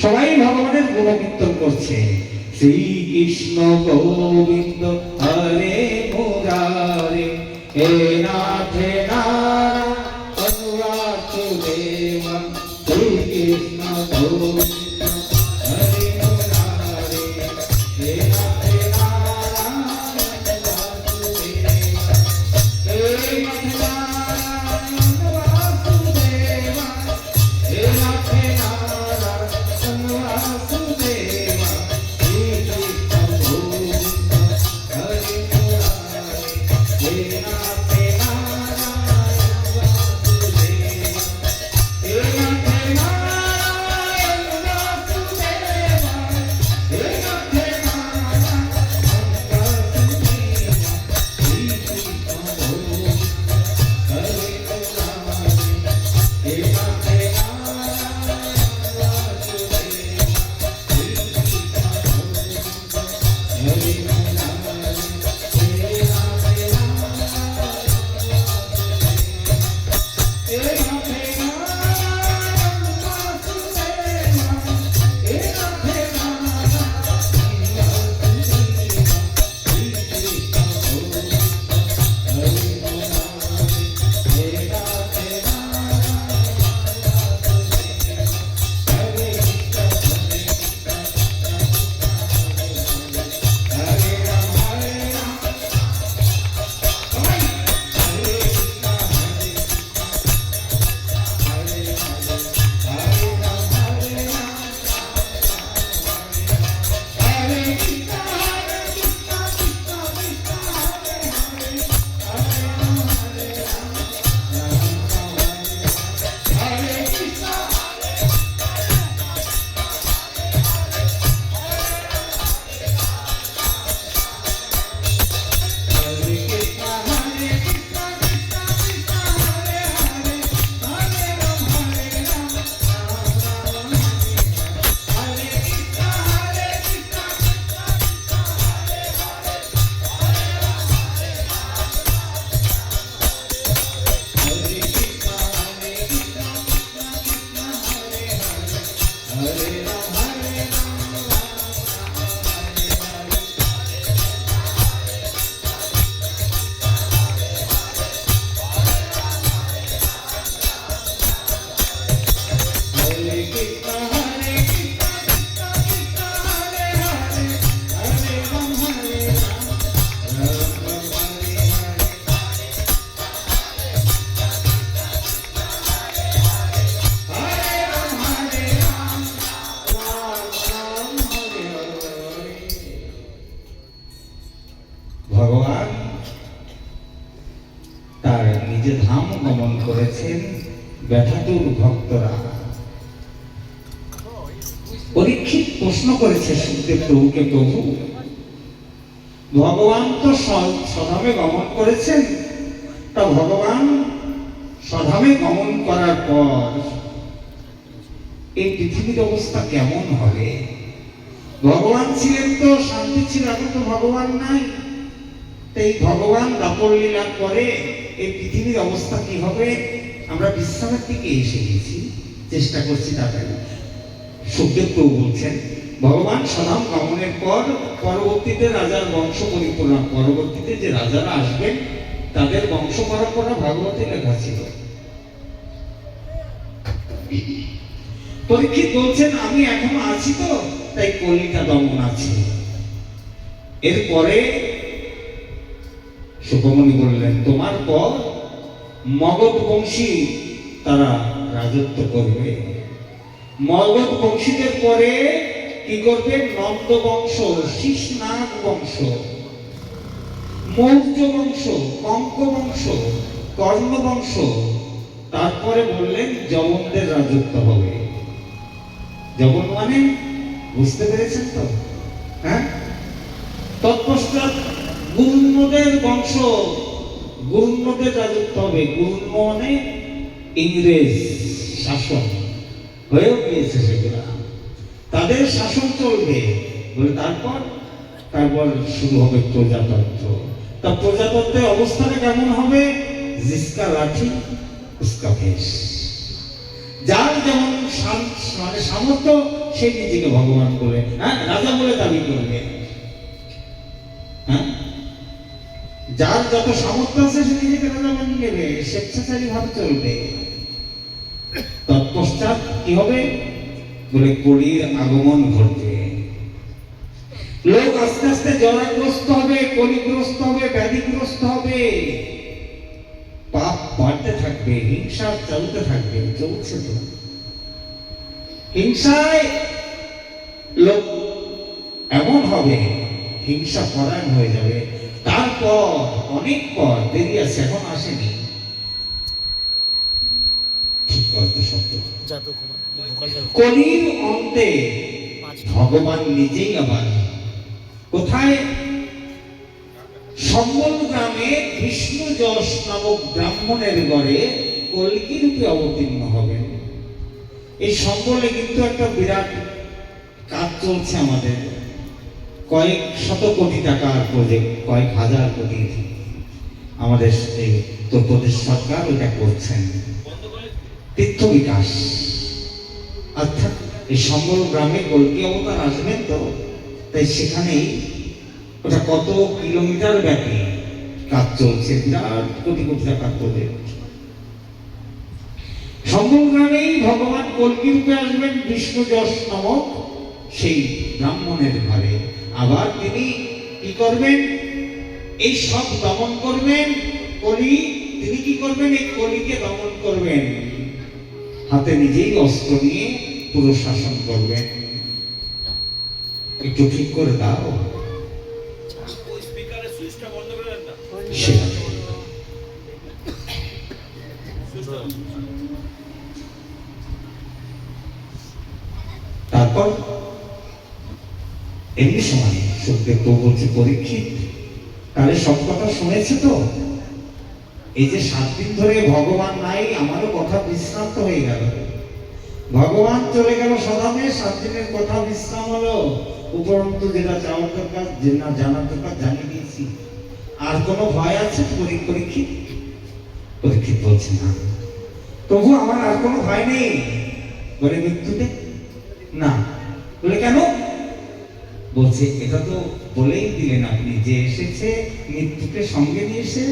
A: সবাই ভগবানের গুণকীর্তন করছে। শ্রীকৃষ্ণ গোবিন্দ হরে মুরারে, হে নাথ নারায়ণ বাসুদেব। শ্রীকৃষ্ণ গোবিন্দ হরে মুরারে, হে নাথ নারায়ণ বাসুদেব। হে নাথ নারায়ণ বাসুদেব, হে নাথ নারায়ণ বাসুদেব। শ্রীকৃষ্ণ গোবিন্দ হরে মুরারে, হে নাথ নারায়ণ বাসুদেব। হে নাথ নারায়ণ ভগবান তার নিজে ধাম গমন করেছেন ব্যথাতুর ভক্তরা। পরীক্ষিত প্রশ্ন করেছে সুখদেব প্রভুকে, প্রভু ভগবান তো স্বধামে গমন করেছেন, তা ভগবান স্বধামে গমন করার পর এই পৃথিবীর অবস্থা কেমন হবে? ভগবান ছিলেন তো শান্তি ছিল, এখন তো ভগবান নাই। এই ভগবান দাপর লীলার পরে এই পৃথিবীর অবস্থা কি হবে? আমরা বিশ্রামের দিকে এসে গেছি, চেষ্টা করছি তাড়াতাড়ি। সুখদেব প্রভু বলছেন ভগবান স্বধাম গমনের পর পরবর্তীতে রাজার বংশ পরিপূর্ণ, পরবর্তীতে যে রাজারা আসবেন তাদের বংশ পরম্পরা ভাগবতে লেখা ছিল। পরীক্ষিত বলছেন আমি এখনো আছি তো, তাই কলিটা দমন আছে। এরপরে সুখমণি বললেন তোমার পর মগধ বংশী তারা রাজত্ব করবে। মগধ বংশীদের পরে কি করবে? নন্দ বংশ, শিশনাগ বংশ, মৌর্য বংশ, কঙ্ক বংশ, কর্ণ বংশ, তারপরে বললেন যবনদের রাজত্ব হবে। যবন মানে বুঝতে পেরেছেন তো? হ্যাঁ, তৎপশ্চাৎ গুর্মদের বংশ, গুর্মদের রাজত্ব হবে। গুর্ম মানে ইংরেজ শাসন, হয়েও গিয়েছে সেগুলা, তাদের শাসন চলবে বলে। তারপর শুরু হবে প্রজাতন্ত্র। তা প্রজাতন্ত্রের অবস্থাটা কেমন হবে? জিসকা লাঠি উসকা ভেষ। যার যেমন মানে সামর্থ্য সে নিজেকে ভগবান বলে, হ্যাঁ রাজা বলে দাবি করবে। হ্যাঁ, যার যত সামর্থ্য আছে সে নিজেকে রাজা বানিয়ে নেবে, স্বেচ্ছাচারী ভাবে চলবে। তৎপশ্চাৎ কি হবে বলে? কলির আগমন ঘটবে। লোক আস্তে আস্তে জরাগ্রস্ত হবে, কলিগ্রস্ত হবে, ব্যাধিগ্রস্ত হবে, পাপ বাড়তে থাকবে, হিংসা চলতে থাকবে। চলছে তো, হিংসায় লোক এমন হবে, হিংসা পরায়ণ হয়ে যাবে। তারপর অনেক পর, দেরি আছে, এখন আসেনি, ঠিক করতে শব্দ। কলির অন্তে ভগবান নিজেই আবার কোথায়? সম্বল গ্রামে বিষ্ণু যশ নামক ব্রাহ্মণের ঘরে কল্কি রূপে অবতীর্ণ হবেন। এই সম্বলে কিন্তু একটা বিরাট কাজ চলছে আমাদের। কয়েক শত কোটি টাকার প্রজেক্ট, কয়েক হাজার কোটি আমাদের এই উত্তরপ্রদেশ সরকার ওটা করছেন, তীর্থ বিকাশ। অর্থাৎ এই সম্বল গ্রামে কল্কি অবতার আসবেন তো, তাই সেখানেই ওটা কত কিলোমিটার ব্যাপী কাজ চলছে, বিরাট কোটি কোটি টাকার প্রজেক্ট। সম্বল গ্রামেই ভগবান কল্কি রূপে আসবেন বিষ্ণু যশ নামক সেই ব্রাহ্মণের ঘরে। আবার তিনি কি করবেন? এই সব দমন করবেন। কলি তিনি কি করবেন? এই কলিকে দমন করবেন, হাতে নিজেই অস্ত্র নিয়ে পুরো শাসন করবেন। একটু ঠিক করে দাও। তারপর এমনি সময় সুখদেব প্রভু বলছে পরীক্ষিত তাহলে সব কথা শুনেছে তো? এই যে 7 দিন ধরে ভগবান নাই, আমারও কথা বিশ্রান্ত হয়ে গেল। ভগবান চলে গেল সদামে, 7 দিনের কথা বিশ্রাম হলো। উপরন্তু যেটা চাওয়ার দরকার, যে না জানার দরকার জানিয়ে দিয়েছি। আর কোনো ভয় আছে? পরীক্ষিত পরীক্ষিত বলছে না প্রভু, আমার আর কোনো ভয় নেই। বলে মৃত্যুতে না। বলে কেন? বলছে এটা তো বলেই দিলেন আপনি যে এসেছে মৃত্যুকে সঙ্গে নিয়ে এসে,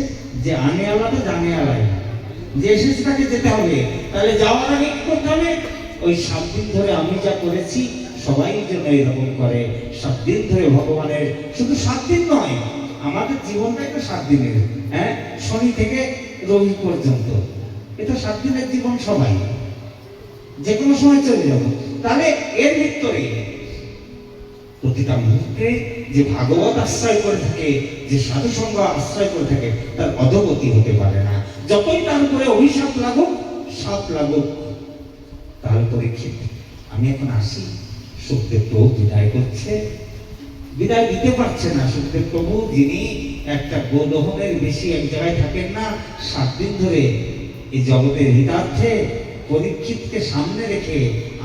A: যে আনে আলাদা জানে আলাই, যে এসেছে তাকে যেতে হবে। তাহলে যাওয়ার আগে কি করতে হবে? ওই 7 দিন ধরে আমি যা করেছি সবাই যেন এরকম করে। 7 দিন ধরে ভগবানের, শুধু 7 দিন নয়, আমাদের জীবনটাই তো 7 দিনের। হ্যাঁ, শনি থেকে রবি পর্যন্ত এটা 7 দিনের জীবন, সবাই যে কোনো সময় চলে যাবো। তাহলে এর ভিতরে প্রতিটা মুহূর্তে যে ভাগবত আশ্রয় করে থাকে, যে সাধু সঙ্গ আশ্রয় করে থাকে, তার অধোগতি হতে পারে না। যতই তার উপরে অভিশাপ লাগুক, সাপ লাগুক। তার পরীক্ষিত, আমি এখন আসি। সুখদেব প্রভু বিদায় করছে, বিদায় দিতে পারছে না। সুখদেব প্রভু, যিনি একটা গোদহনের বেশি এক জায়গায় থাকেন না, 7 দিন ধরে এই জগতের হিতার্থে পরীক্ষিতকে সামনে রেখে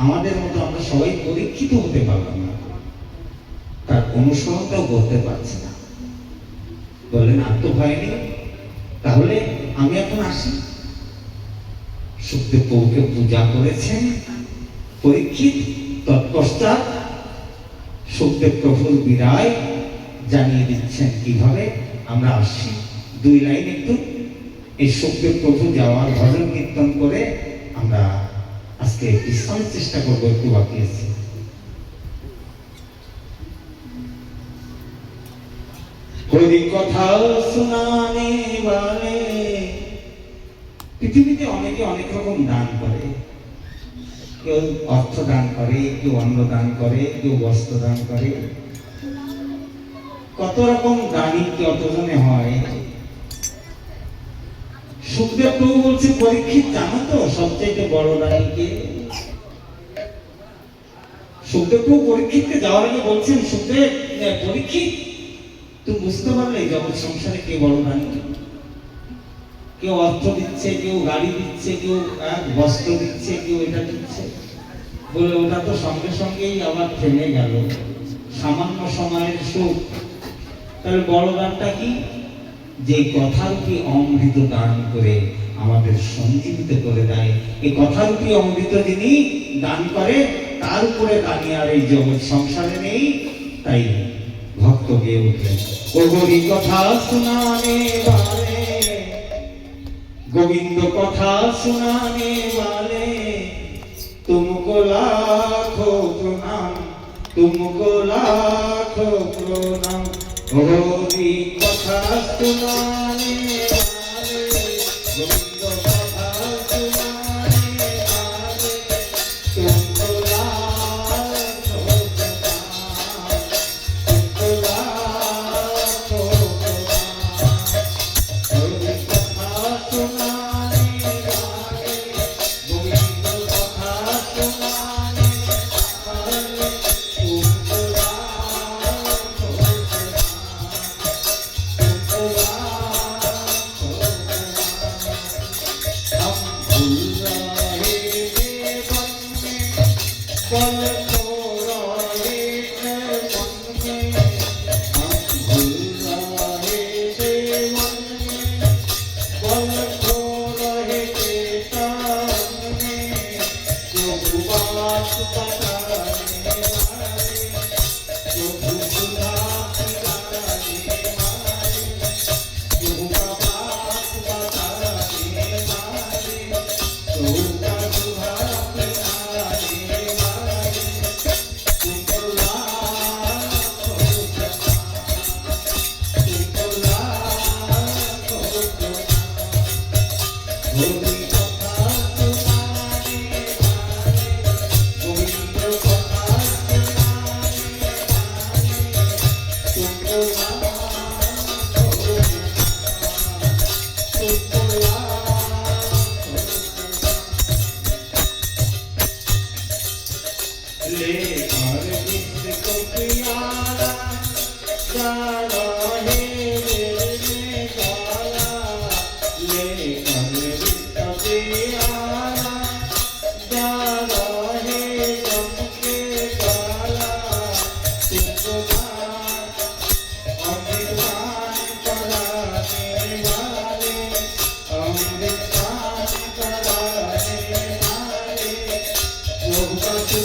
A: আমাদের মতো আমরা সবাই পরীক্ষিত হতে পারলাম না, তার অনুসরণটাও করতে পারছে না। বললেন আর তো ভয় নেই, তাহলে আমি এখন আসি। সুখদেব প্রভুকে পূজা করেছেন পরীক্ষিত। তৎপশ্চাৎ সুখদেব প্রভুর বিদায় জানিয়ে দিচ্ছেন কিভাবে। আমরা আসছি 2 লাইন একটু এই সুখদেব প্রভু যাওয়ার ভজন কীর্তন করে আমরা আজকে বিশ্রামের চেষ্টা করবো। একটু বাকি আছে। হরি কথা শোনানে বালে। পৃথিবীতে অনেকে অনেক রকম দান করে। কেউ অর্থ দান করে, কেউ অন্ন দান করে, কেউ বস্ত্র দান করে। কত রকম দানই কতজনে হয়। সুখদেব প্রভু বলছে, পরীক্ষিত জানো তো সবচেয়ে বড় দানীকে? সুখদেব প্রভু পরীক্ষিতকে যাওয়ার আগে বলছেন, সুখদেব পরীক্ষিত তুমি বুঝতে পারলে জগৎ সংসারে কে বড় দানী? কেউ অর্থ দিচ্ছে, কেউ গাড়ি দিচ্ছে, কেউ বস্ত্র দিচ্ছে, কেউ এটা দিচ্ছে। বলে ওটা তো সঙ্গে সঙ্গেই আবার থেমে গেল, সামান্য সময়ের সুখ। তাহলে বড় দানটা কি? যে কথারূপী অমৃত দান করে আমাদের সঞ্জীবিত করে দেয়। এই কথারূপী অমৃত যিনি দান করে, তার উপরে দানি আর এই জগৎ সংসারে নেই। তাই ভক্ত গিয়ে উঠলেন, গোবরী কথা শোনানে বালে, গোবিন্দ কথা শোনানে বালে, तुमको लाखों प्रणाम, तुमको लाखों प्रणाम। गोरी कथा सुनाने वाले, गोविंद कथा सुनाने वाले, तुमको लाखों प्रणाम, तुमको लाखों प्रणाम। गोरी कथा सुनाने वाले, गोविंद कथा सुनाने वाले, तुमको लाखों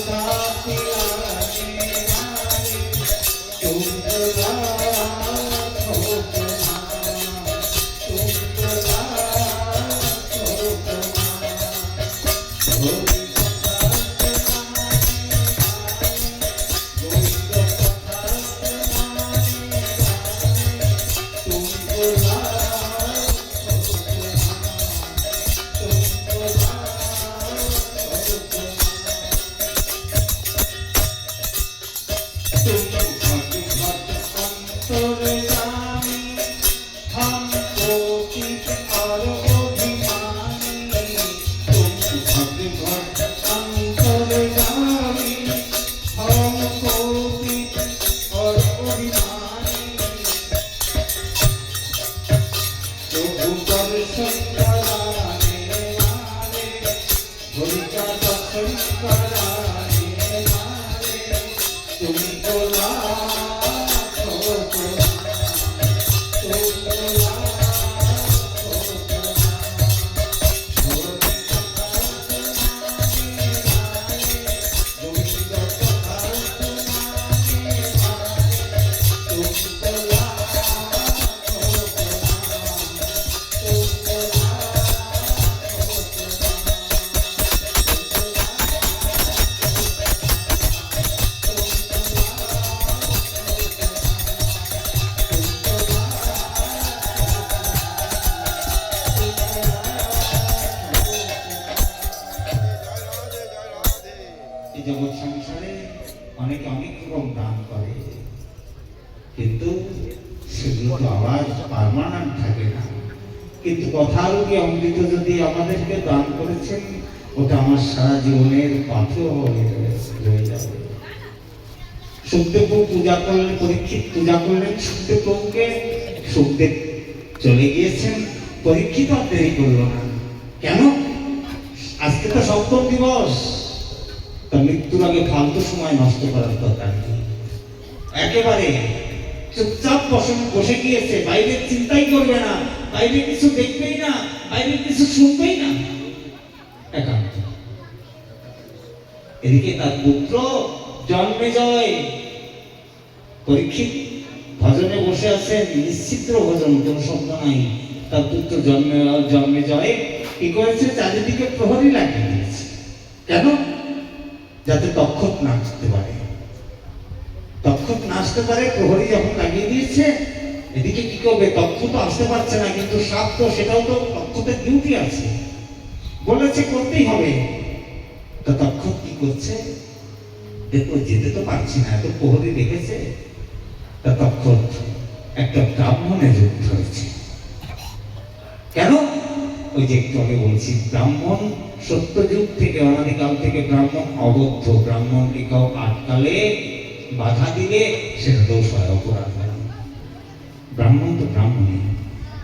A: Prabhu ka এই জগৎ সংসারে অনেকে অনেক রকম দান করে, কিন্তু সেগুলো তো আবার পার্মানেন্ট থাকে না। কিন্তু কথারূপী অমৃত যদি আমাদেরকে দান করেছেন, ওটা আমার সারা জীবনের পাথেয় হয়ে রয়ে যাবে। সুখদেব পূজা করলেন, পরীক্ষিত পূজা করলেন সুখদেবকে, সুখদেব চলে গিয়েছেন, পরীক্ষিত আর দেরি করলো না। কেন? আজকে তো সপ্তম দিবস, তার মৃত্যুর আগে ফালতু সময় নষ্ট করার দরকার নেই। একেবারে চুপচাপ বসে গিয়েছে, বাইরের চিন্তাই করবে না, বাইরে কিছু দেখবেই না, বাইরে কিছু শুনবেই না, একান্ত। এদিকে তার পুত্র জন্মেজয় পরীক্ষিত ভজনে বসে আছেন, নিশ্চিদ্র ভজন, কোন শব্দ নাই। তার পুত্র জন্মেজয় কি করেছে? চারিদিকে প্রহরী লাগিয়ে দিয়েছে। কেন? যাতে তক্ষক না আসতে পারে। তক্ষক না আসতে পারে, প্রহরী যখন লাগিয়ে দিয়েছে, এদিকে কি করবে? তক্ষ তো আসতে পারছে না, কিন্তু সাপ তো, সেটাও তো তক্ষকের ডিউটি আছে, বলেছে করতেই হবে। তা তক্ষক কি করছে? দেখো যেতে তো পারছি না, এত প্রহরী রেখেছে। তা তক্ষক একটা ব্রাহ্মণের রূপ ধরেছে। কেন? ওই যে একটু আগে বলছি, ব্রাহ্মণ সত্যযুগ থেকে, অনাদিকাল থেকে ব্রাহ্মণ অবদ্ধ। ব্রাহ্মণকে কেউ আটকালে, বাধা দিলে সেটা দোষ হয়, অপরাধ হয়। ব্রাহ্মণ তো ব্রাহ্মণই,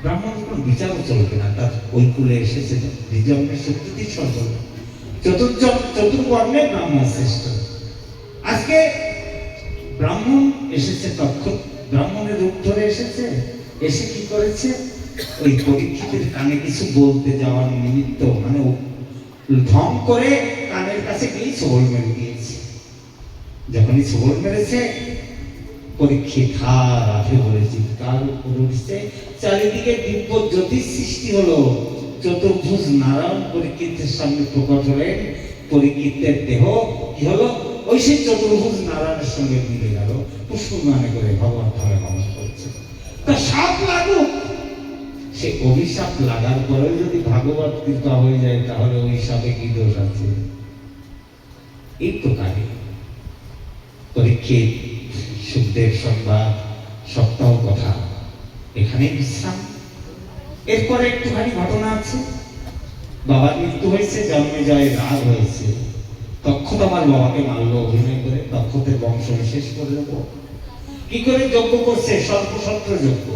A: ব্রাহ্মণের কোনো বিচারও চলবে না। তার ওই কুলে এসেছে দ্বিজন্মের সত্যি সর্ব, চতুর্বর্ণে ব্রাহ্মণ শ্রেষ্ঠ। আজকে ব্রাহ্মণ এসেছে, তক্ষক ব্রাহ্মণের রূপ ধরে এসেছে। এসে কি করেছে? ওই পরীক্ষিতের কানে কিছু বলতে যাওয়ার নিমিত্ত, মানে ঢং করে কানের কাছে গিয়ে ছবল মেরে দিয়েছে। যখনই ছবল মেরেছে, পরীক্ষিত হাতে বলে চিৎকার করে উঠছে, চারিদিকে দিব্য জ্যোতির সৃষ্টি হলো। চতুর্ভুজ নারায়ণ পরীক্ষিতের সামনে প্রকট হলেন। পরীক্ষিতের দেহ কি হলো? ওই সেই চতুর্ভুজ নারায়ণের সঙ্গে মিলে গেল। পুষ্পমানে করে ভগবান তাহলে গমন করছে। তা সাপ লাগুক, সে অভিশাপ লাগার পরেও যদি ভাগবত কৃপা হয়ে যায়, তাহলে ওই সাপে কি দোষ আছে? এই প্রকারে পরীক্ষিত সুখদেব সংবাদ, সপ্তাহ কথা, এখানে বিশ্রাম। এরপরে একটুখানি ঘটনা আছে। বাবার মৃত্যু হয়েছে, জন্মেজয় রাগ হয়েছে। তক্ষক আমার বাবাকে মারলো অভিনয় করে, তক্ষকের বংশ শেষ করে দেবো। কি করে যজ্ঞ করছে? সর্বসত্র যজ্ঞ।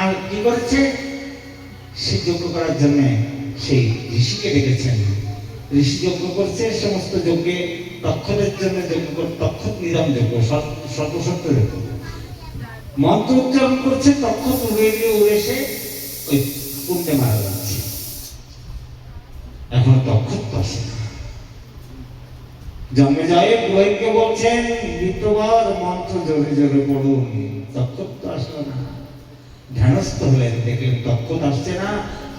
A: আর কি করেছে? সে যজ্ঞ করার জন্য সেই ঋষিকে ডেকেছেন। ঋষি যজ্ঞ করছে, সমস্ত যজ্ঞে তক্ষকের জন্য যজ্ঞ, তক্ষক নিরম যজ্ঞ, সর্বসত্র যজ্ঞ। মন্ত্র উচ্চারণ করছে, তক্ষক উড়ে গিয়ে উড়ে এসে ওই কুণ্ডে মারা যাচ্ছে। এখন তক্ষক তো আসে না। জন্মেজয় পুরোহিতকে বলছেন, বিপ্রবর মন্ত্র জোরে জোরে পড়ুন। তক্ষক তো আসলো না। ধ্যানস্থ হলেন, দেখলেন তক্ষক আসছে না।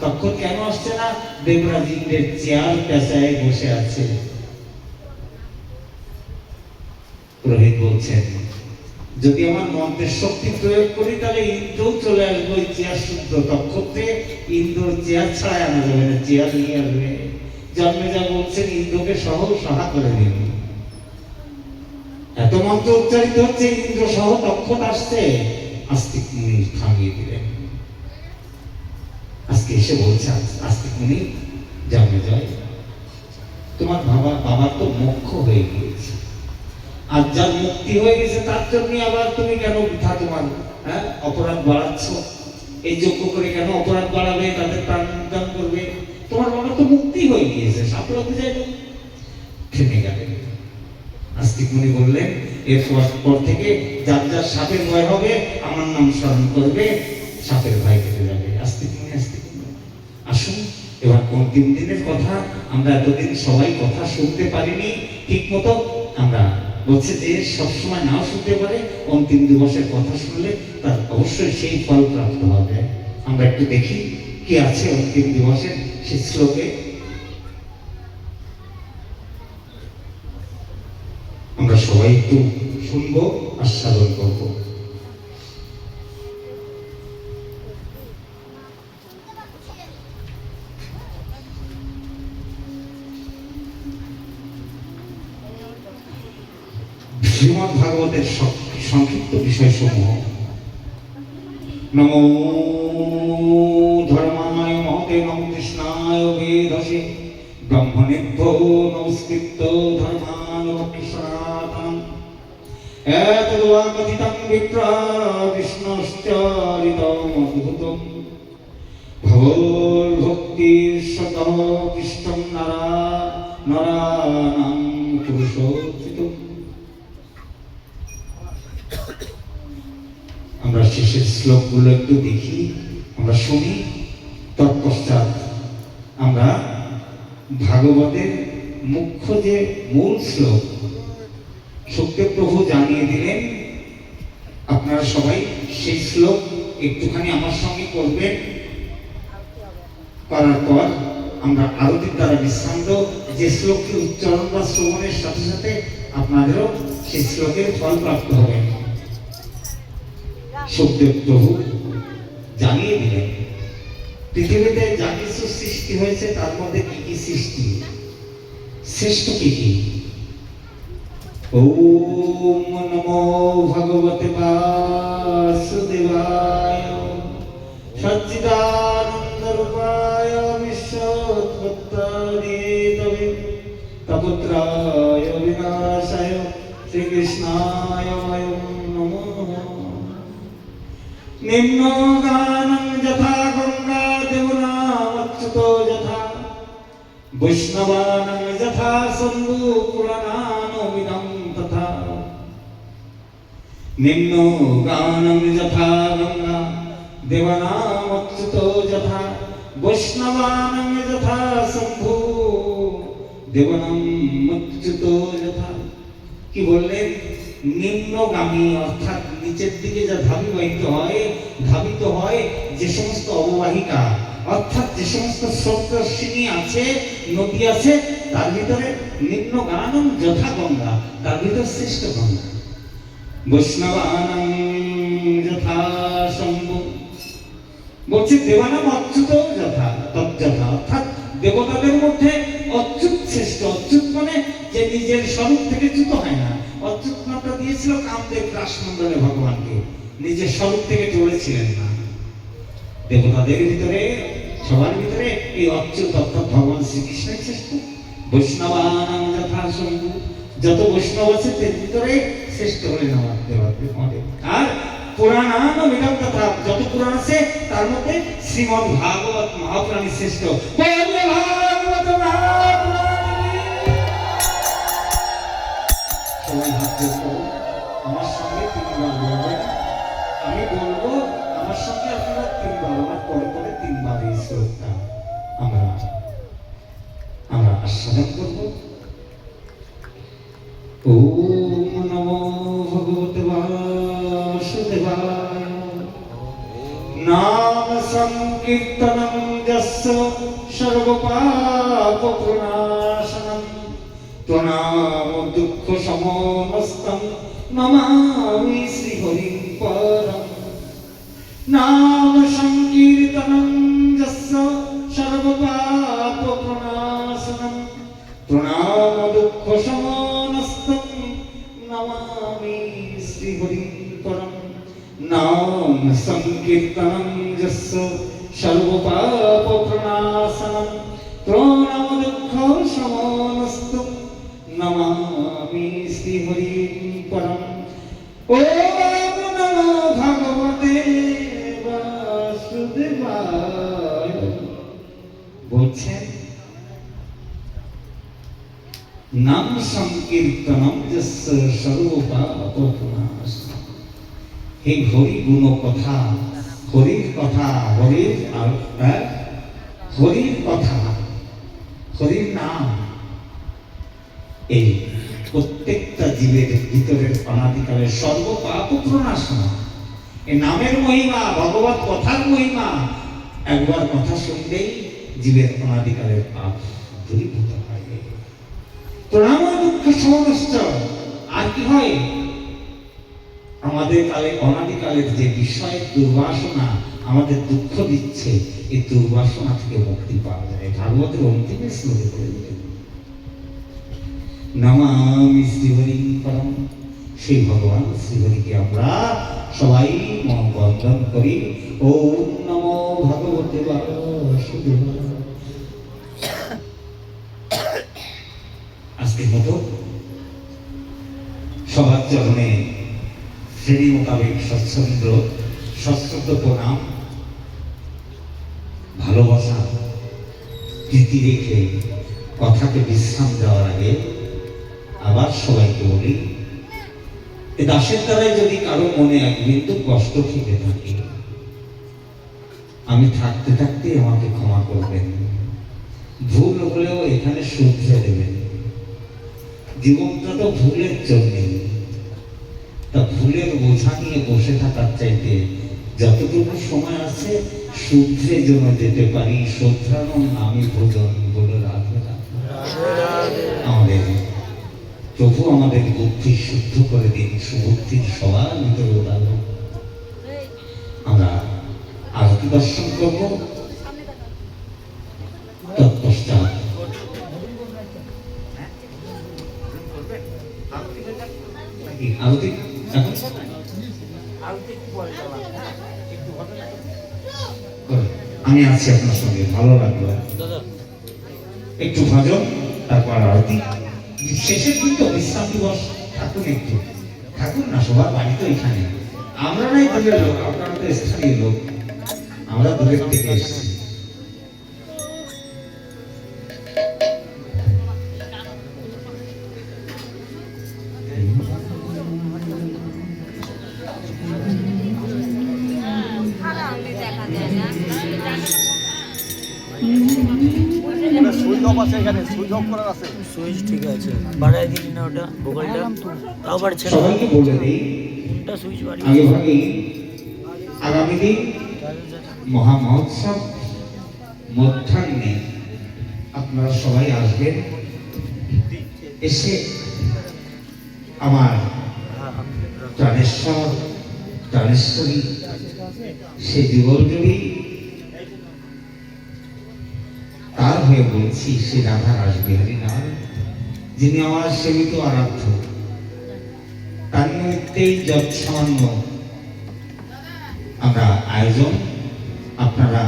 A: তক্ষক কেন আসছে না? দেবরাজ ইন্দ্রের চেয়ার পেঁচায় বসে আছে। পুরোহিত বলছেন, যদি আমার মন্ত্রের শক্তি প্রয়োগ করি, তাহলে ইন্দ্র চলে আসবে ওই চেয়ার শুদ্ধ। তক্ষককে ইন্দ্র চেয়ার ছাড়াই আনা যাবে না, চেয়ার নিয়ে আসবে। জন্মেজয় বলছেন, ইন্দ্রকে সহ সাহা করে দিন। এত মন্ত্র উচ্চারিত হচ্ছে, ইন্দ্র সহ তক্ষক আসছে। আস্তিক মুনি থামিয়ে দিলেন। আজকে এসে বলছে আস্তিক মুনি, জন্মেজয়, তোমার বাবার তো মোক্ষ হয়ে গিয়েছে, আর যার মুক্তি হয়ে গেছে তার জন্য আবার তুমি কেন বৃথা তোমার অপরাধ বাড়াচ্ছ? এই যজ্ঞ করে কেন অপরাধ বাড়াবে? তাদের প্রাণ উদ্ধার করবে। তোমার বাবা তো মুক্তি হয়ে গিয়েছে, সাপলাতে যাইবে। আস্তিকমণি বললেন এরপর থেকে যার যার সাপের ভয় হবে আমার নাম স্মরণ করবে, সাপের ভয় কেটে যাবে। আস্তিকমণি আসুন, এবার অন্তিম দিনের কথা। আমরা এতদিন সবাই কথা শুনতে পারিনি ঠিক মতো। আমরা বলছে যে সবসময় নাও শুনতে পারে, অন্তিম দিবসের কথা শুনলে তার অবশ্যই সেই ফল প্রাপ্ত হবে। আমরা একটু দেখি কি আছে অন্তিম দিবসের সেই শ্লোকে। আমরা সবাই একটু শুনবো, আস্বাদন করবো। শ্রীমদ্ ভাগবতের সংক্ষিপ্ত বিষয়সমূহ। নমো ধর্মায় মহতে নমো কৃষ্ণায় বেদসে ব্রহ্মণেভ্যো নমস্কৃত্য ধর্মান ভক্তি সনাতনম এতদ্বা কথিতং বিপ্রা বিষ্ণুশ্চরিতম অদ্ভুতম ভগবদ্ভক্তির সতঃ পৃষ্ঠং নরাণাং পুরুষোত্থিতম। আমরা শেষের শ্লোকগুলো একটু দেখি, আমরা শুনি, তৎপশ্চাৎ আমরা ভাগবতের মুখ্য যে মূল শ্লোক সুখদেব প্রভু জানিয়ে দিলেন, আপনারা সবাই সেই শ্লোক একটুখানি আমার সঙ্গে করবেন। করার পর আমরা আরতির দ্বারা বিশ্রান্ত যে শ্লোকটি উচ্চারণ বা শ্রবণের সাথে সাথে আপনাদেরও সেই শ্লোকের ফল প্রাপ্ত হবে। সুখদেব প্রভু জানিয়ে দিলেন পৃথিবীতে যা কিছু সৃষ্টি হয়েছে তার মধ্যে কি কি সৃষ্টি, শ্রেষ্ঠ কি কি। ওম নমো ভগবতে বাসুদেবায় সচ্চিদানন্দ রূপায় বিশ্বোৎপত্তিহেতবে তপত্রায় বিনাশায় শ্রীকৃষ্ণায় বয়ং নমো নমঃ। নিম্ন গানং যথা গঙ্গা দেবনামচ্যুতো যথা বৈষ্ণবানাং যথা শম্ভু পুরাণানুমিদং তথা। নিম্ন গানং যথা গঙ্গা দেবনামচ্যুতো যথা বৈষ্ণবানাং যথা শম্ভু দেবনামচ্যুতো যথা। কি বললেন? নিম্নগামী অর্থাৎ নিচের দিকে যা ধাবিত হয় যে সমস্ত অববাহিকা, অর্থাৎ যে সমস্ত স্রোতস্বিনী আছে, নদী আছে, তার ভিতরে নিম্ন গানম যথা গঙ্গা, তার ভিতর শ্রেষ্ঠ গঙ্গা। বৈষ্ণবানাং যথা শম্ভু, বলছে দেবানাম অচ্যুত যথা তজ্জথা, অর্থাৎ দেবতাদের মধ্যে অচ্যুত শ্রেষ্ঠ। অচ্যুত মানে যে নিজের স্বরূপ থেকে চ্যুত হয় না। অচ্যুত নামটা দিয়েছিল কামদেব রাসমণ্ডলে ভগবানকে, নিজের স্বরূপ থেকে চলেছিলেন না। দেবতাদের ভিতরে সবার ভিতরে এই অচ্যুত অর্থাৎ ভগবান শ্রীকৃষ্ণের শ্রেষ্ঠ। বৈষ্ণবানাং যথা শম্ভু, যত বৈষ্ণব আছে তার ভিতরে শ্রেষ্ঠ হলেন আমার দেবদেব। আর পুরাণানুমিদং তথা, যত পুরাণ আছে তার মধ্যে শ্রীমদ্ ভাগবত মহাপুরাণী শ্রেষ্ঠ। ভাগবত সবাই হাত জোড় আমার সঙ্গে তিনবার বলবেন, আমি বলবো আমার সঙ্গে আপনারা তিনবার, আমার পরে পরে তিনবার এই শ্লোকটা আমরা আস্বাদন করব। ওম নমো ভগবতে বাসুদেবায়। নাম সংকীর্তনং যস্য সর্বপাপ প্রণাশনম প্রণাম দুঃখ সমস্তং নমামি শ্রীহরিং পরম। নাম সংকীর্তনং যস্য সর্বপাপ প্রণাশনম প্রণাম দুঃখ সমস্তং নমামি শ্রীহরিং পরম। নাম সংকীর্তনং যস্য সর্বপাপ প্রণাশনম প্রণাম দুঃখ সমস্তং নমামি শ্রীহরিং পরম। ওম নমো ভগবতে বাসুদেবায়। বলছেন নাম সংকীর্তনম যস্য সর্বপাপনাশনম। হে হরি গুণ কথা, হরির কথা, হরির হরির কথা, হরির নাম, এই প্রত্যেকটা জীবের ভিতরের অনাদিকালের সর্বপাপ প্রণাশনা। এই নামের মহিমা, ভগবত কথার মহিমা, একবার কথা শুনলেই জীবের অনাদিকালের পাপ দূরীভূত হয়। প্রণাম দুঃখ সমস্ত। আর কি হয়? আমাদের কালে অনাদিকালের যে বিষয় দুর্বাসনা আমাদের দুঃখ দিচ্ছে, এই দুর্বাসনা থেকে মুক্তি পাওয়া যায়। ভাগবতের অন্তিম শ্লোকে বলেছেন নমামি শ্রীহরি পরম। সেই ভগবান শ্রীহরিকে আমরা সবাই বন্দন করি। ওম নমো ভগবতে বাসুদেবায়। আজকের মতো সবার চরণে শ্রেণী মোতাবেক সশ্রদ্ধ প্রণাম, ভালোবাসা, প্রীতি রেখে কথাকে বিশ্রাম দেওয়ার আগে আবার সবাইকে বলি, এ দাসের দ্বারাই যদি কারো মনে এক বিন্দু কষ্ট থেকে থাকে, আমি থাকতে থাকতে আমাকে ক্ষমা করবেন। ভুল হলেও এখানে শুধরে দেবেন। জীবনটা তো ভুলের জন্যে, তা ভুলের বোঝা নিয়ে বসে থাকার চাইতে যতটুকু সময় আছে শুদ্ধে যেন যেতে পারি। শ্রদ্ধানোর নামে ভোজন বলে রাধে রাধে। আমাদের প্রভু আমাদের বুদ্ধি শুদ্ধ করে দিন, সুবুদ্ধির সবার ভিতরে উদাহরণ। আমরা আরতি দর্শন করব, তৎপশ্চাৎ আরতি আমি আছি আপনার সঙ্গে, ভালো লাগলো। একটু ভজন, তারপর আরতি। শেষের দিন তো বিশ্রাম দিবস, থাকুন একটু, থাকুন না, সবার বাড়ি তো এখানে। আমরা নাই দূরের লোক, আপনারা তো স্থানীয় লোক, আমরা দূরের থেকে এসেছি।
B: সুইচ ঠিক আছে, বাড়াই দিলি না ওটা ভোকালটা, তাও বাড়ছে না।
A: সবাইকে বলে দিই,
B: কোনটা সুইচ বাড়িয়ে
A: আগে ভাগে আগামী দিন মহা মহোৎসব মধ্যাহ্নে আপনারা সবাই আসবেন। এসে আমার প্রাণেশ্বর প্রাণেশ্বরী সে যুগলজুড়ি তার হয়ে বলছি, সে রাধা রাসবিহারী নাম, যিনি আমার সেবিত আরাধ্য, তার নিমিত্তেই যৎসামান্য আমরা আয়োজন। আপনারা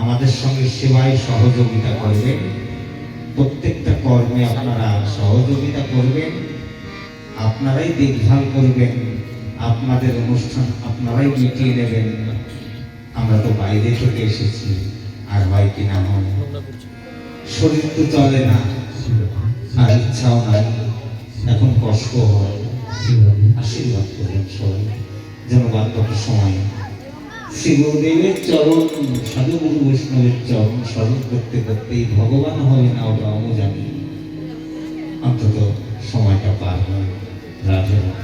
A: আমাদের সঙ্গে সেবায় সহযোগিতা করবেন, প্রত্যেকটা কর্মে আপনারা সহযোগিতা করবেন, আপনারাই দেখভাল করবেন, আপনাদের অনুষ্ঠান আপনারাই মিটিয়ে নেবেন। আমরা তো বাইরে থেকে এসেছি, আর হয় কিনা হয়, শরীর তো চলে না, আর ইচ্ছাও নাই, এখন কষ্ট হয়। আশীর্বাদ করবেন সবাই যেন বাদবাকি সময় শ্রী গুরুদেবের চরণ, সাধু গুরু বৈষ্ণবের চরণ স্মরণ করতে করতেই ভগবান হবে না ওটা আমি জানি, অন্তত সময়টা পার হয়। রাধে রাধে।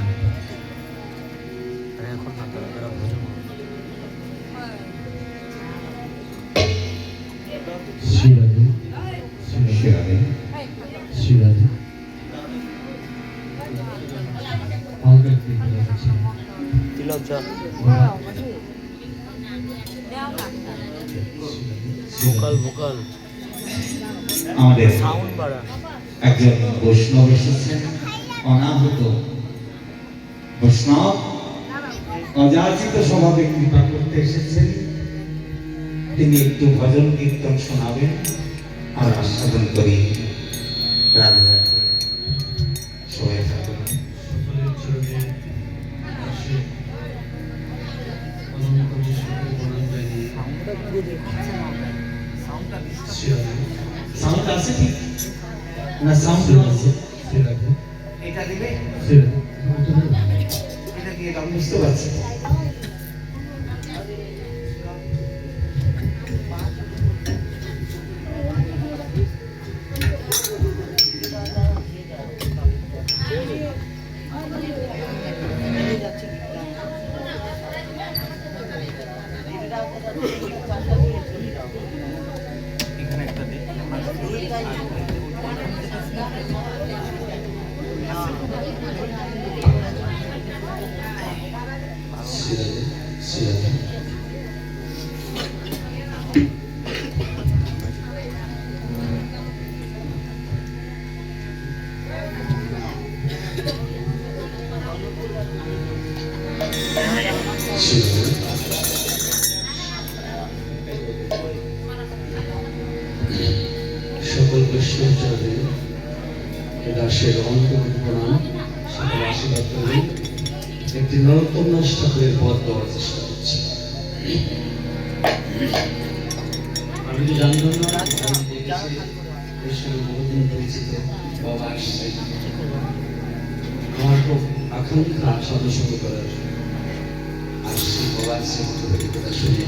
A: আমাদের একজন বৈষ্ণব এসেছেন, অনাহত বৈষ্ণব, অযাচিত স্বভাবে কৃপা করতে এসেছেন। তিনি একটু ভজন কীর্তন শোনাবেন, আর আস্বাদন করি। রাধে রাধে। সবাই থাকুন। সাউন্ড আছে ঠিক না? সাউন্ড আছে। এটা কি এটা আমি বুঝতে পারছি।
B: এখানে একটা দে
C: সকল বৈষ্ণবচারী দাসের অন্তর প্রণাম, সকল আশীর্বাদ করি। একটি নরোত্তম দাস ঠাকুরের পথ দেওয়ার চেষ্টা করছি। আমি তো জানতাম না, আমি দেখেছি এর সঙ্গে বহুদিন পরিচিত বাবা আসছে। আমার খুব আকাঙ্ক্ষা সদস্য করার, আসছি বাবার সে কথা শুনে।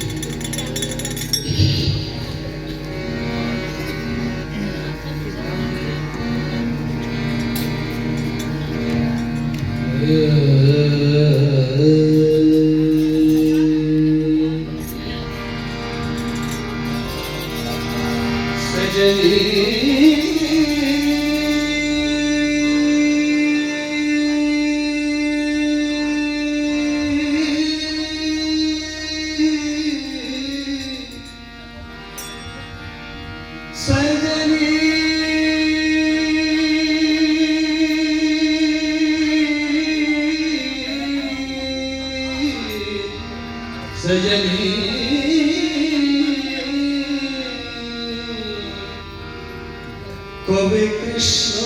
C: কবে কৃষ্ণ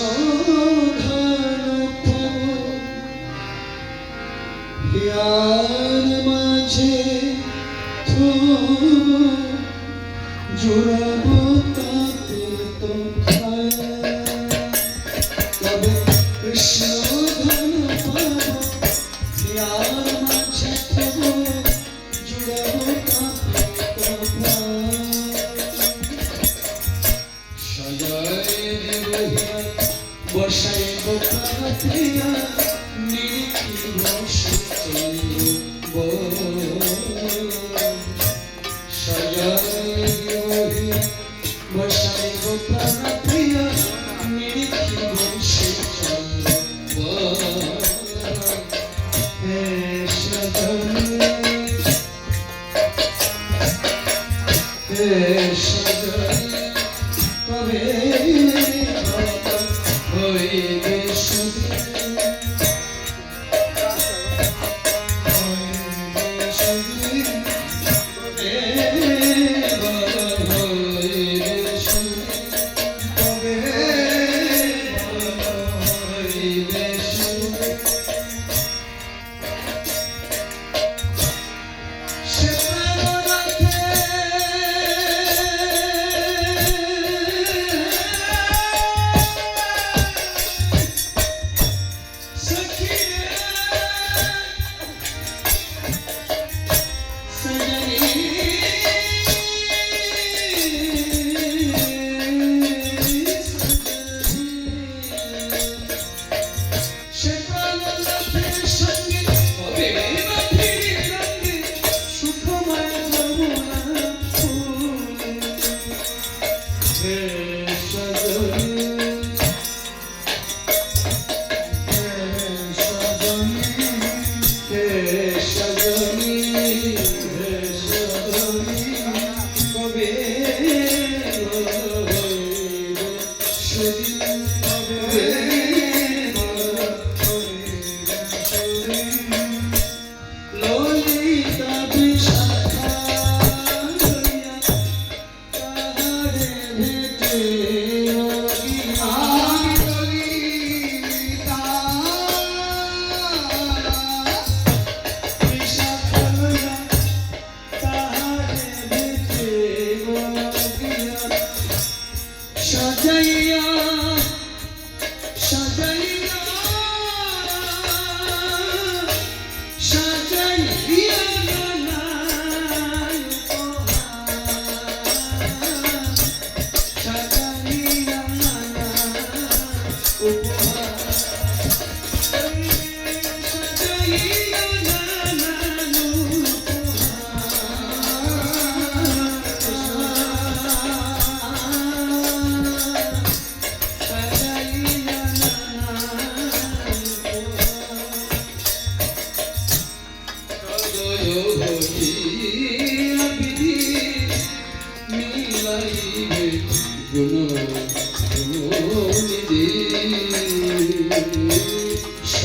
C: ধ্যান মাঝে জোড়াবো তাতে তো কবে কৃষ্ণ ধ্যান মাঝে জোড়াবো তাতে তো বসাই বোকা নিরিখি বসাই বোকা নিরিখি বসে হে সজন হে সজন কবে হইবে সুদিন হইবে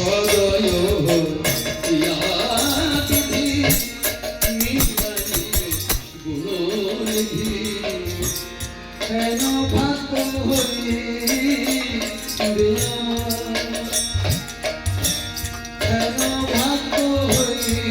C: সদয় ইয়া বিধি নির্বাণী গুণনিধি হেন ভাগ্য হইবে হেন ভাগ্য হইবে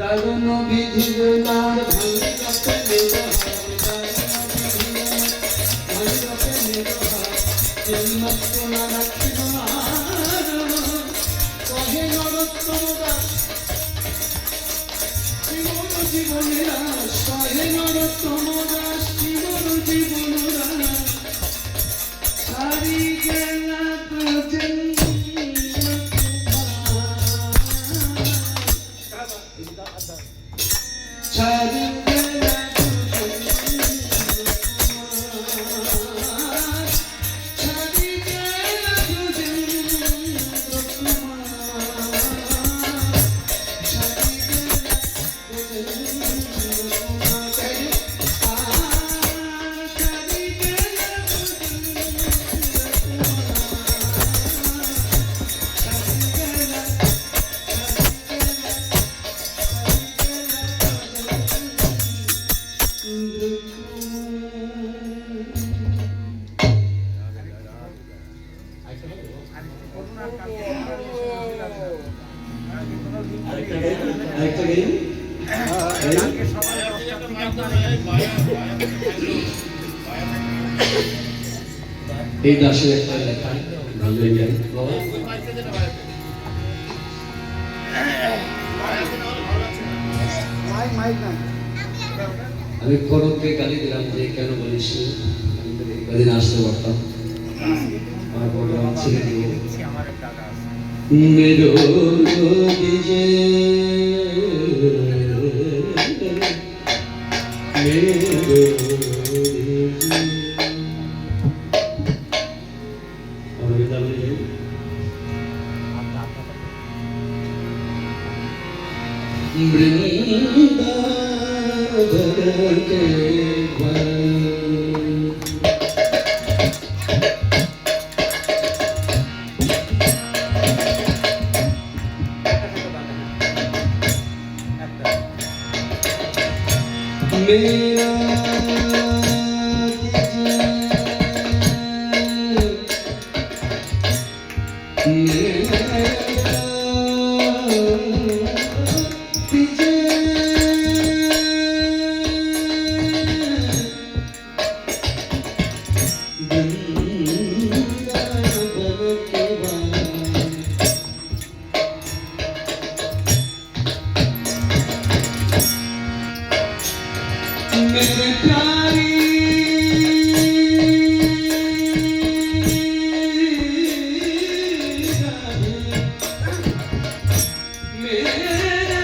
C: দারুণ বিধির নার ভাঙিরতে জন্মত্ব না রাখিল কহে নরোত্তম দাস জীবন জীবনেরা কহে নরোত্তম দাস জীবন জীবনেরা সারি গেলা তুজন সারি গেলা আরেকটা গেম এই দাসের একটা লেখা ভালোই যায় বাবা আমি করকে গালি দিলাম যে কেন বলিস আমি তো কদিন আসতে পারতাম আমার প্রোগ্রাম ছেড়ে দিয়ে मेरो विजय मेरो और बताइए वृंदावन के वन मेरा मेरे प्यारी मेरे प्यारी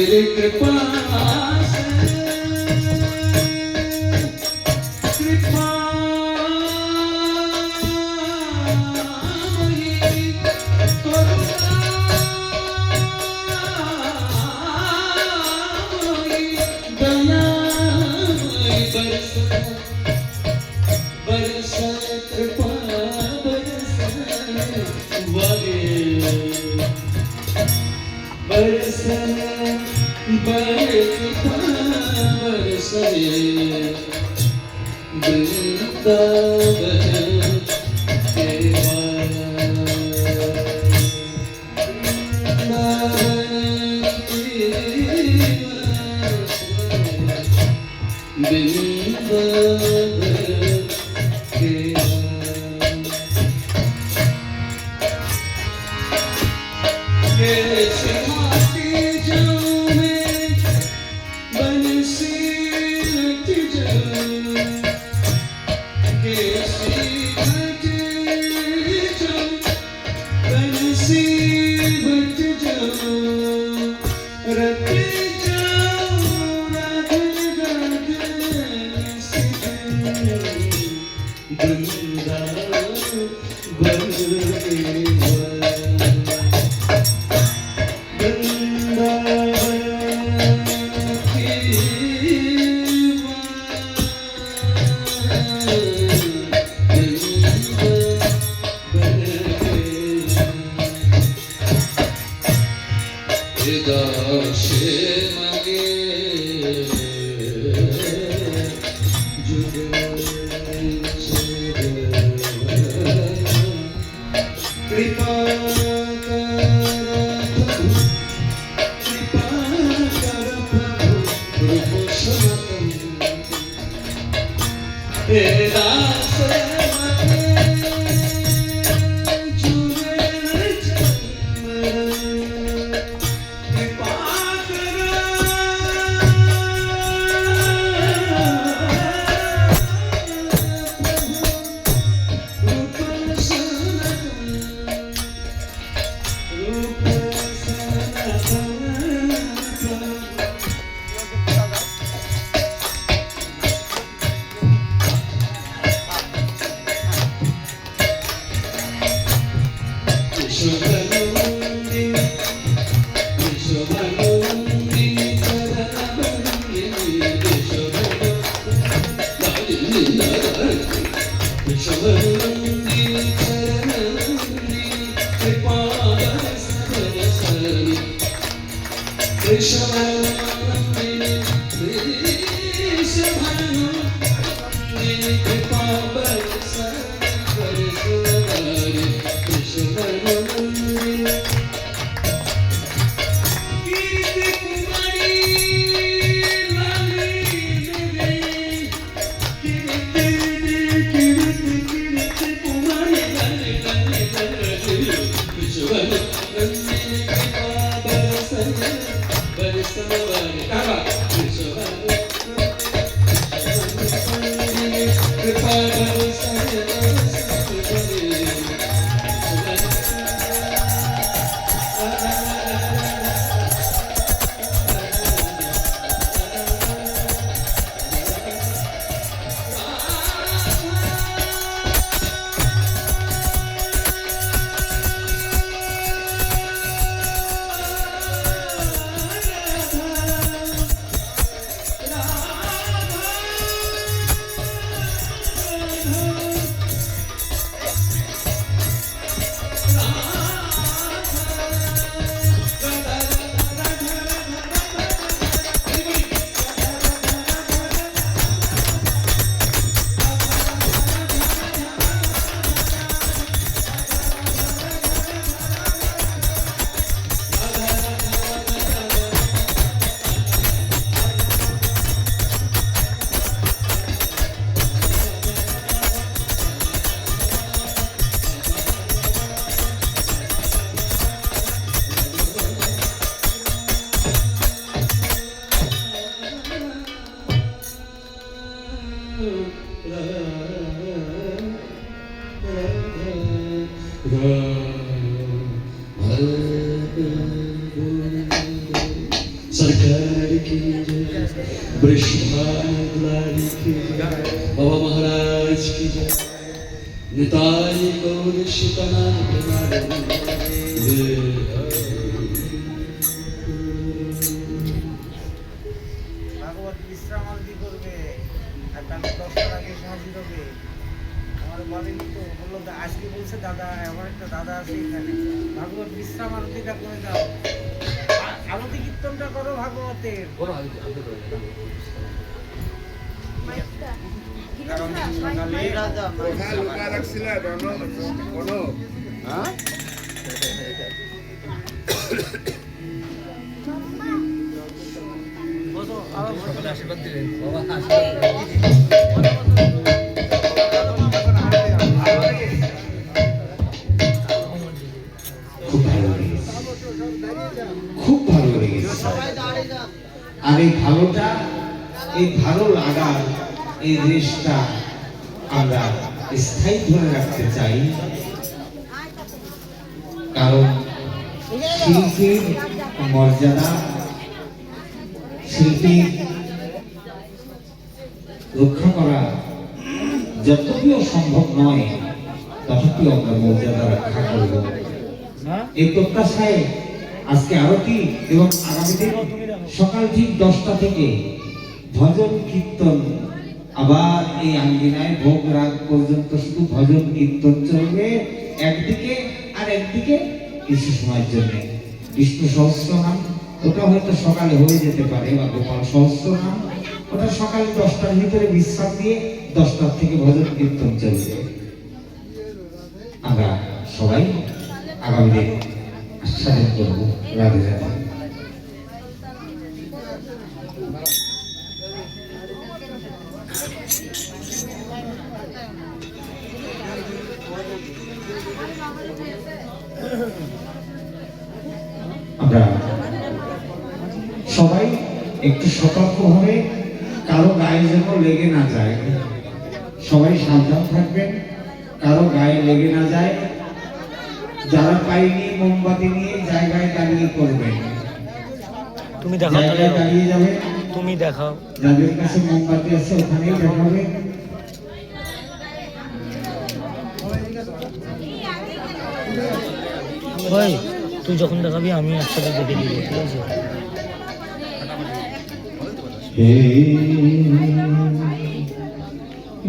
C: तेरे कृपा से कृपा वही करुणा वही दया वही बरसा कृपा बरसा वही बरसने बरसा बरसने वृंदावन देवा बृषभान दुलारी की जय, बाबा महाराज की जय, निताय गौर सीतानाथ
D: ভাগবত বিশ্রাম আরতি করবে আর তারপর 10টার আগে হাজির হবে। আমার বলেনি তো, বললো আজকে বলছে দাদা, আমার একটা দাদা আছে এখানে, ভাগবত বিশ্রাম আরতিটা করে দাও, আরতি কীর্তনটা করো ভাগবতের। কারণ সকালে
B: আশীর্বাদ দিলেন বাবা।
A: খুব ভালো লেগেছে, খুব ভালো লেগেছে। আর এই ভালোটা, এই ভালো লাগার এই জিনিসটা আমরা স্থায়ী ধরে রাখতে চাই। কারণ শিল্পীর মর্যাদা, শিল্পী রক্ষা করা যতটিও সম্ভব নয়, ততটিও আমরা মর্যাদা রক্ষা করব। এই প্রত্যাশায় আজকে আরতি এবং আগামী দিন সকাল ঠিক 10টা থেকে ভজন কীর্তন, আবার এই আঙ্গিনায় ভোগ রাগ পর্যন্ত শুধু ভজন কীর্তন চলবে একদিকে, আর একদিকে কিছু সময়ের জন্য বিষ্ণু সহস্রনাম, ওটা হয়তো সকালে হয়ে যেতে পারে, বা গোপাল সহস্রনাম, ওটা সকালে 10টার ভিতরে বিশ্রাম দিয়ে 10টার থেকে ভজন কীর্তন চলবে। আমরা সবাই আগামী দিন আস্বাদন করব। রাধে রাধে। আমরা সবাই একটু সতর্কভাবে, কারো গায়ে যেন লেগে না যায়, সবাই সাবধান থাকবেন, কারো গায়ে লেগে না যায়। যারা পাইনি মোমবাতি নিয়ে জায়গায় দাঁড়িয়ে করবেন,
B: তুমি দেখাও তাহলে,
A: জায়গায় দাঁড়িয়ে যাবেন।
B: তুমি দেখাও।
A: যাদের কাছে মোমবাতি আছে ওখানেই দেখাবে।
B: ভাই তুই যখন দেখাবি আমি একসাথে দেখে দিব, ঠিক আছে?
A: হে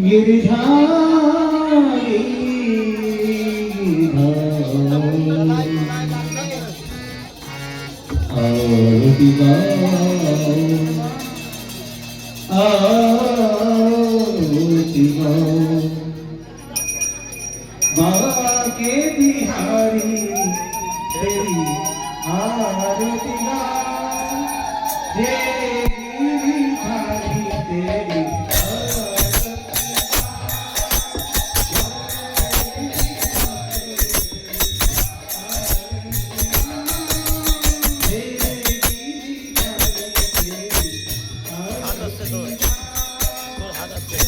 A: গিরিধারী আরতি গাও, आरती गाओ, बाबा के बिहारी तेरी आरती गाओ, तेरी बिहारी तेरी
B: হাত আসছে তোর, তোর হাত আসছে।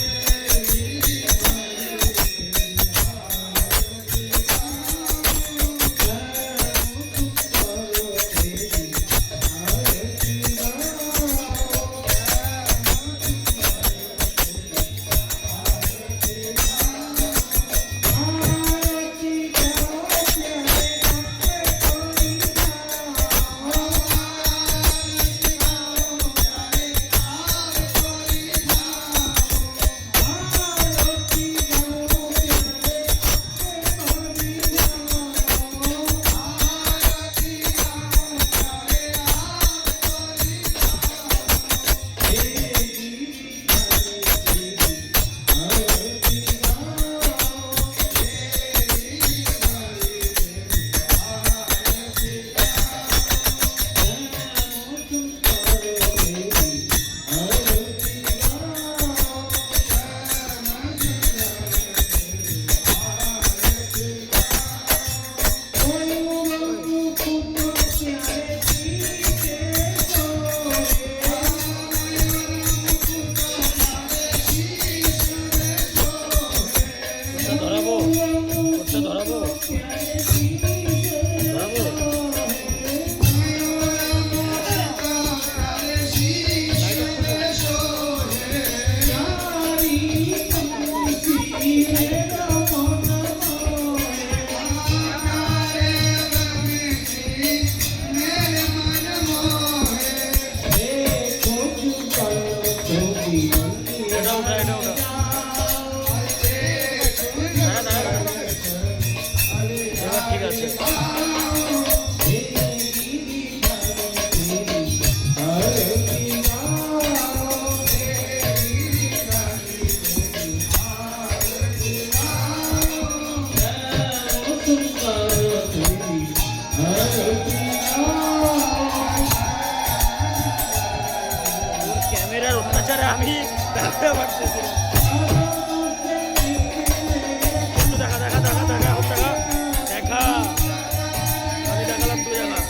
B: উঠা এটা উঠা এবার ঠিক আছে ক্যামেরার অত্যাচারে আমি দেখতে পারতেছি না। একটু দেখা দেখা দেখা দেখা দেখা দেখা আমি দেখালাম তুই দেখা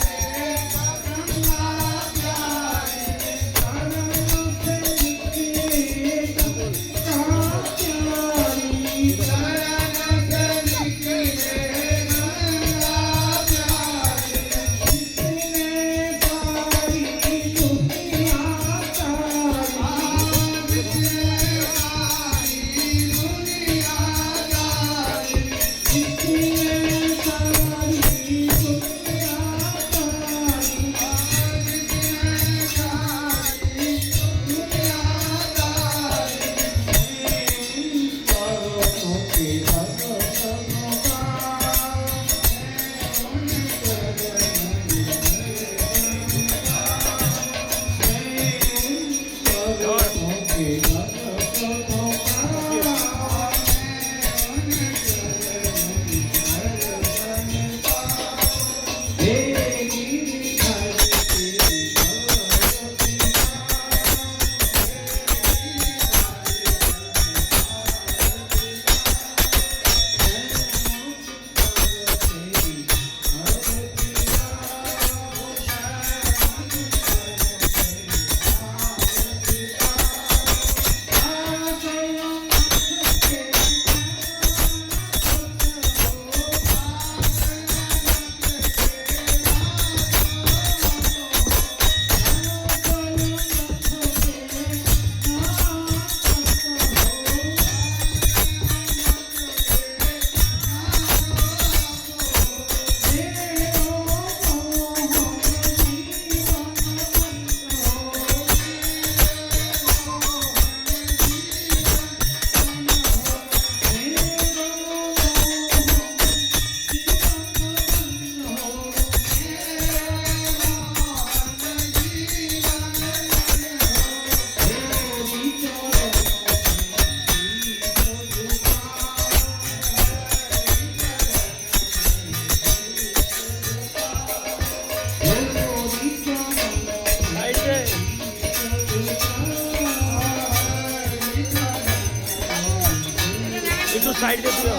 B: একটু সাইড দিয়ে দিও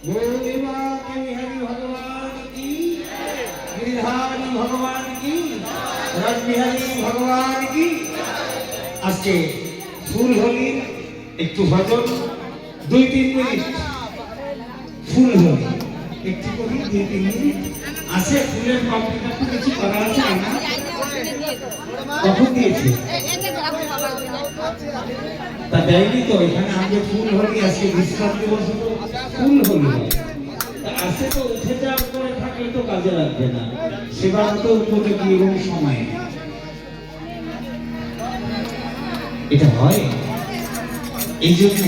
A: গৌরীমা বিহারী ভগবান কি, গিরিধারী ভগবান কি, রাজবিহারী ভগবান কি। আজকে ফুল হোলির একটু ভজন 2-3 মিনিট, ফুল হোলি একটু করি 2-3 মিনিট আছে। ফুলের কম্পিউটার তো কিছু করা আছে না, কখন দিয়েছে তা দেয়নি তো। এখানে আগে ফুল হোলি, আজকে বিশ্রাম দিবস, ফুল হোলি আছে তো। উঠে যাওয়ার পরে থাকলে তো কাজে লাগবে না, সেবা তো উপযোগী এবং সময় এটা হয়। এই জন্য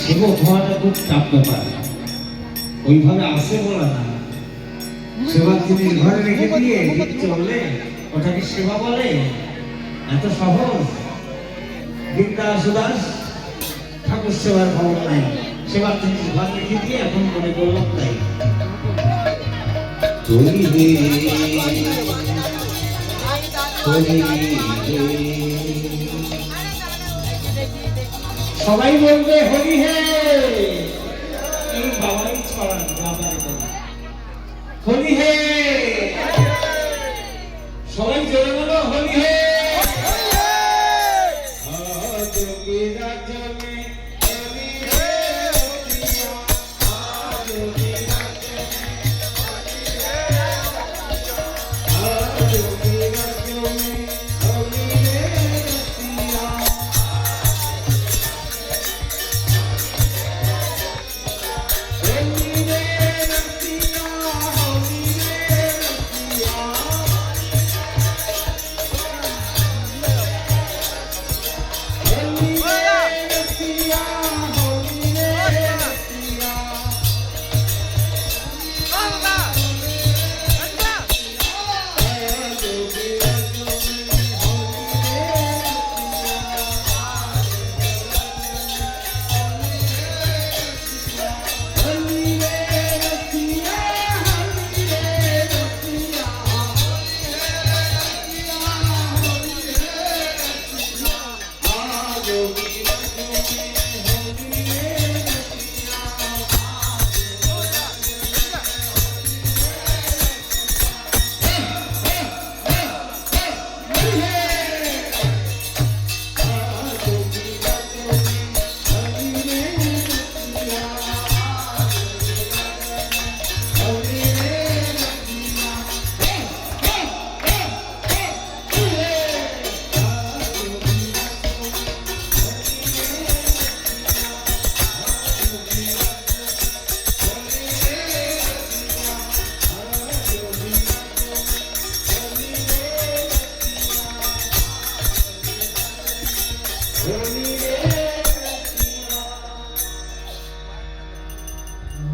A: সেবক হওয়াটা খুব চাপ ব্যাপার, ওইভাবে আসে বলা না। সেবার জিনিস ঘরে রেখে দিয়ে চললে ওটাকে সেবা বলে? এত সহজ? বিন্দাস উদাস ঠাকুর সেবার খবর নাই, সেবার জিনিস ঘরে রেখে দিয়ে এখন মনে করলাম তাই। সবাই বলবে হরি হে। এই বাবাই ছড়ান, বাবার হরি হে। সবাই জোরে বলো হরি হে।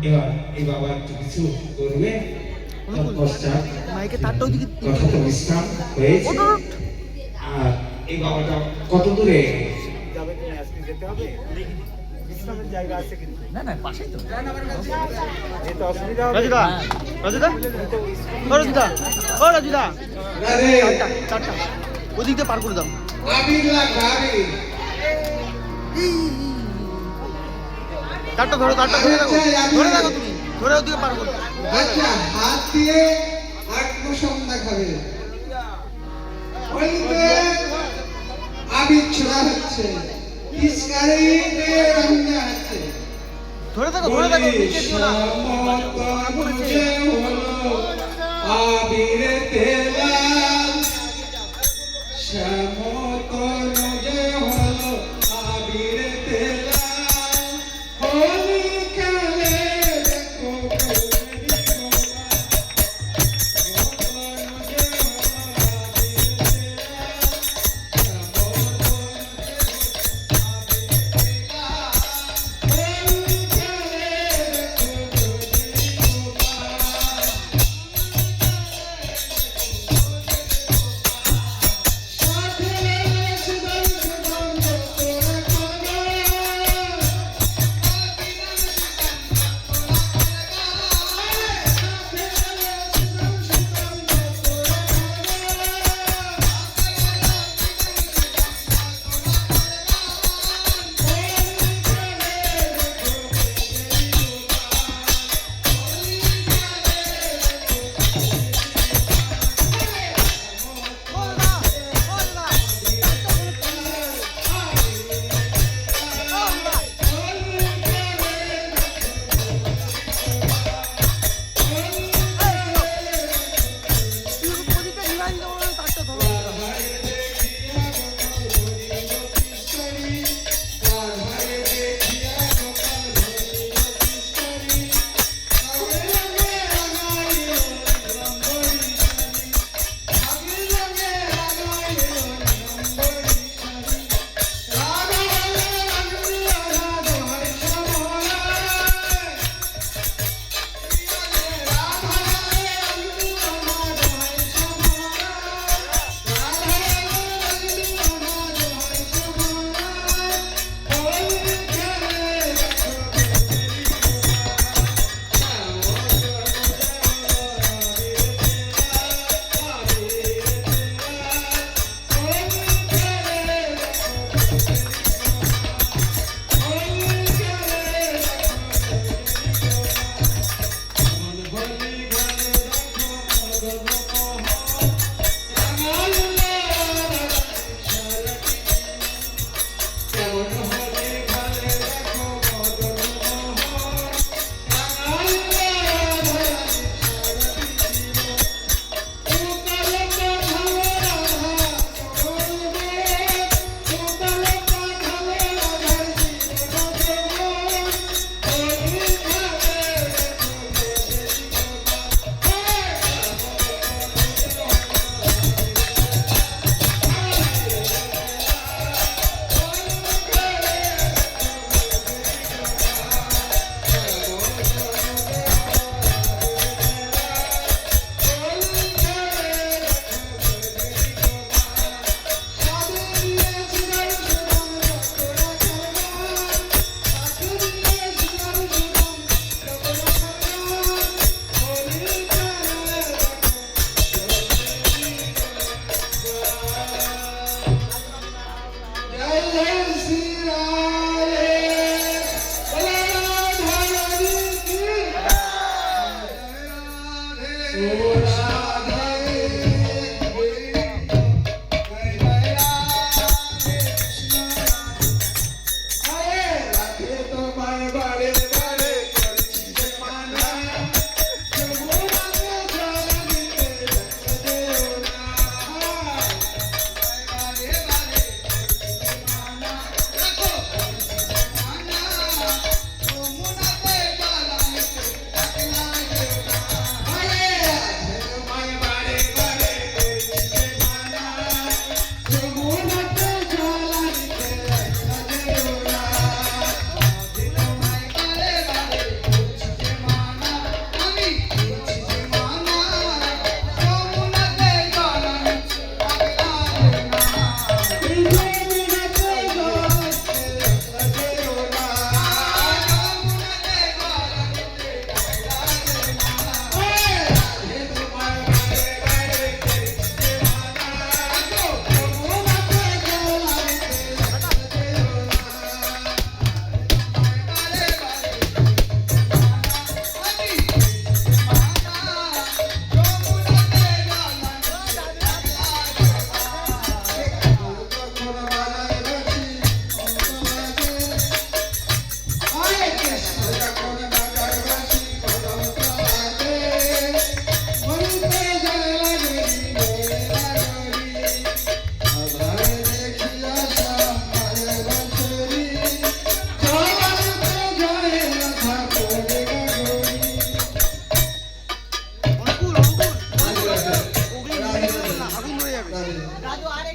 A: এবার এই বাবা একটু কিছু করবে, পশ্চাৎ
D: মাইকে তারটাও দিকে
A: কথা তো বিশ্রাম হয়েছে। আর এই বাবাটা কত দূরে?
D: যাবে, তুমি আজকে যেতে হবে, বিশ্রামের জায়গা আছে কিন্তু।
B: না না পাশেই তো।
D: এই তো অসুবিধা হবে।
E: রাজুদা, রাজুদা, ও রাজুদা, ও রাজুদা, চারটা ওদিক দিয়ে পার করে দাও। চারটা ধরো, চারটা ধরে রাখো, ধরে রাখো তুমি, ধরে ওদিকে পার করো।
F: আচ্ছা, হাত দিয়ে আত্মসন্ধ্যা খাবে। বলবে আবির ছোড়া হচ্ছে, পিচকারিতে রান্না হচ্ছে।
E: ধরে থাকো, ধরে থাকো, নিচে দিও না।
A: আবিরে তেলাল শ্যামতন যে হলো আবিরে তেলাল হোলি খেলে দেখো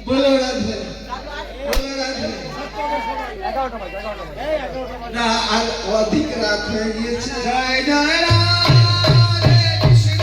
F: বলো রাধে, বলো রাধে। না আর অধিক রাত হয়ে গিয়েছে। জয় জয় রাধে কৃষ্ণ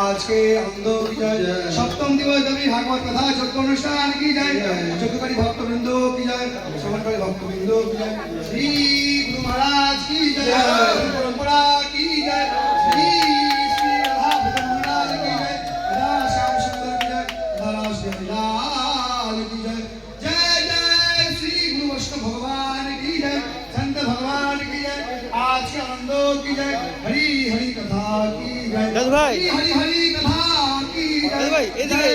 E: আজকে অন্ধ কি যায় সপ্তম দিবস দেবী ভাগবত কথা যজ্ঞ অনুষ্ঠান কি যায় যজ্ঞকারী ভক্তবৃন্দ কি যায় শ্রবণকারী ভক্তবৃন্দ কি যায় শ্রী গুরু মহারাজ কি যায় পরম্পরা কি যায় শ্রী শ্রী রাধা মহারাজ কি যায় রাধা শ্যাম সুন্দর কি যায় রাধা রাস হরি হরি কথা কি জয়।
G: ভাই, এদিকে।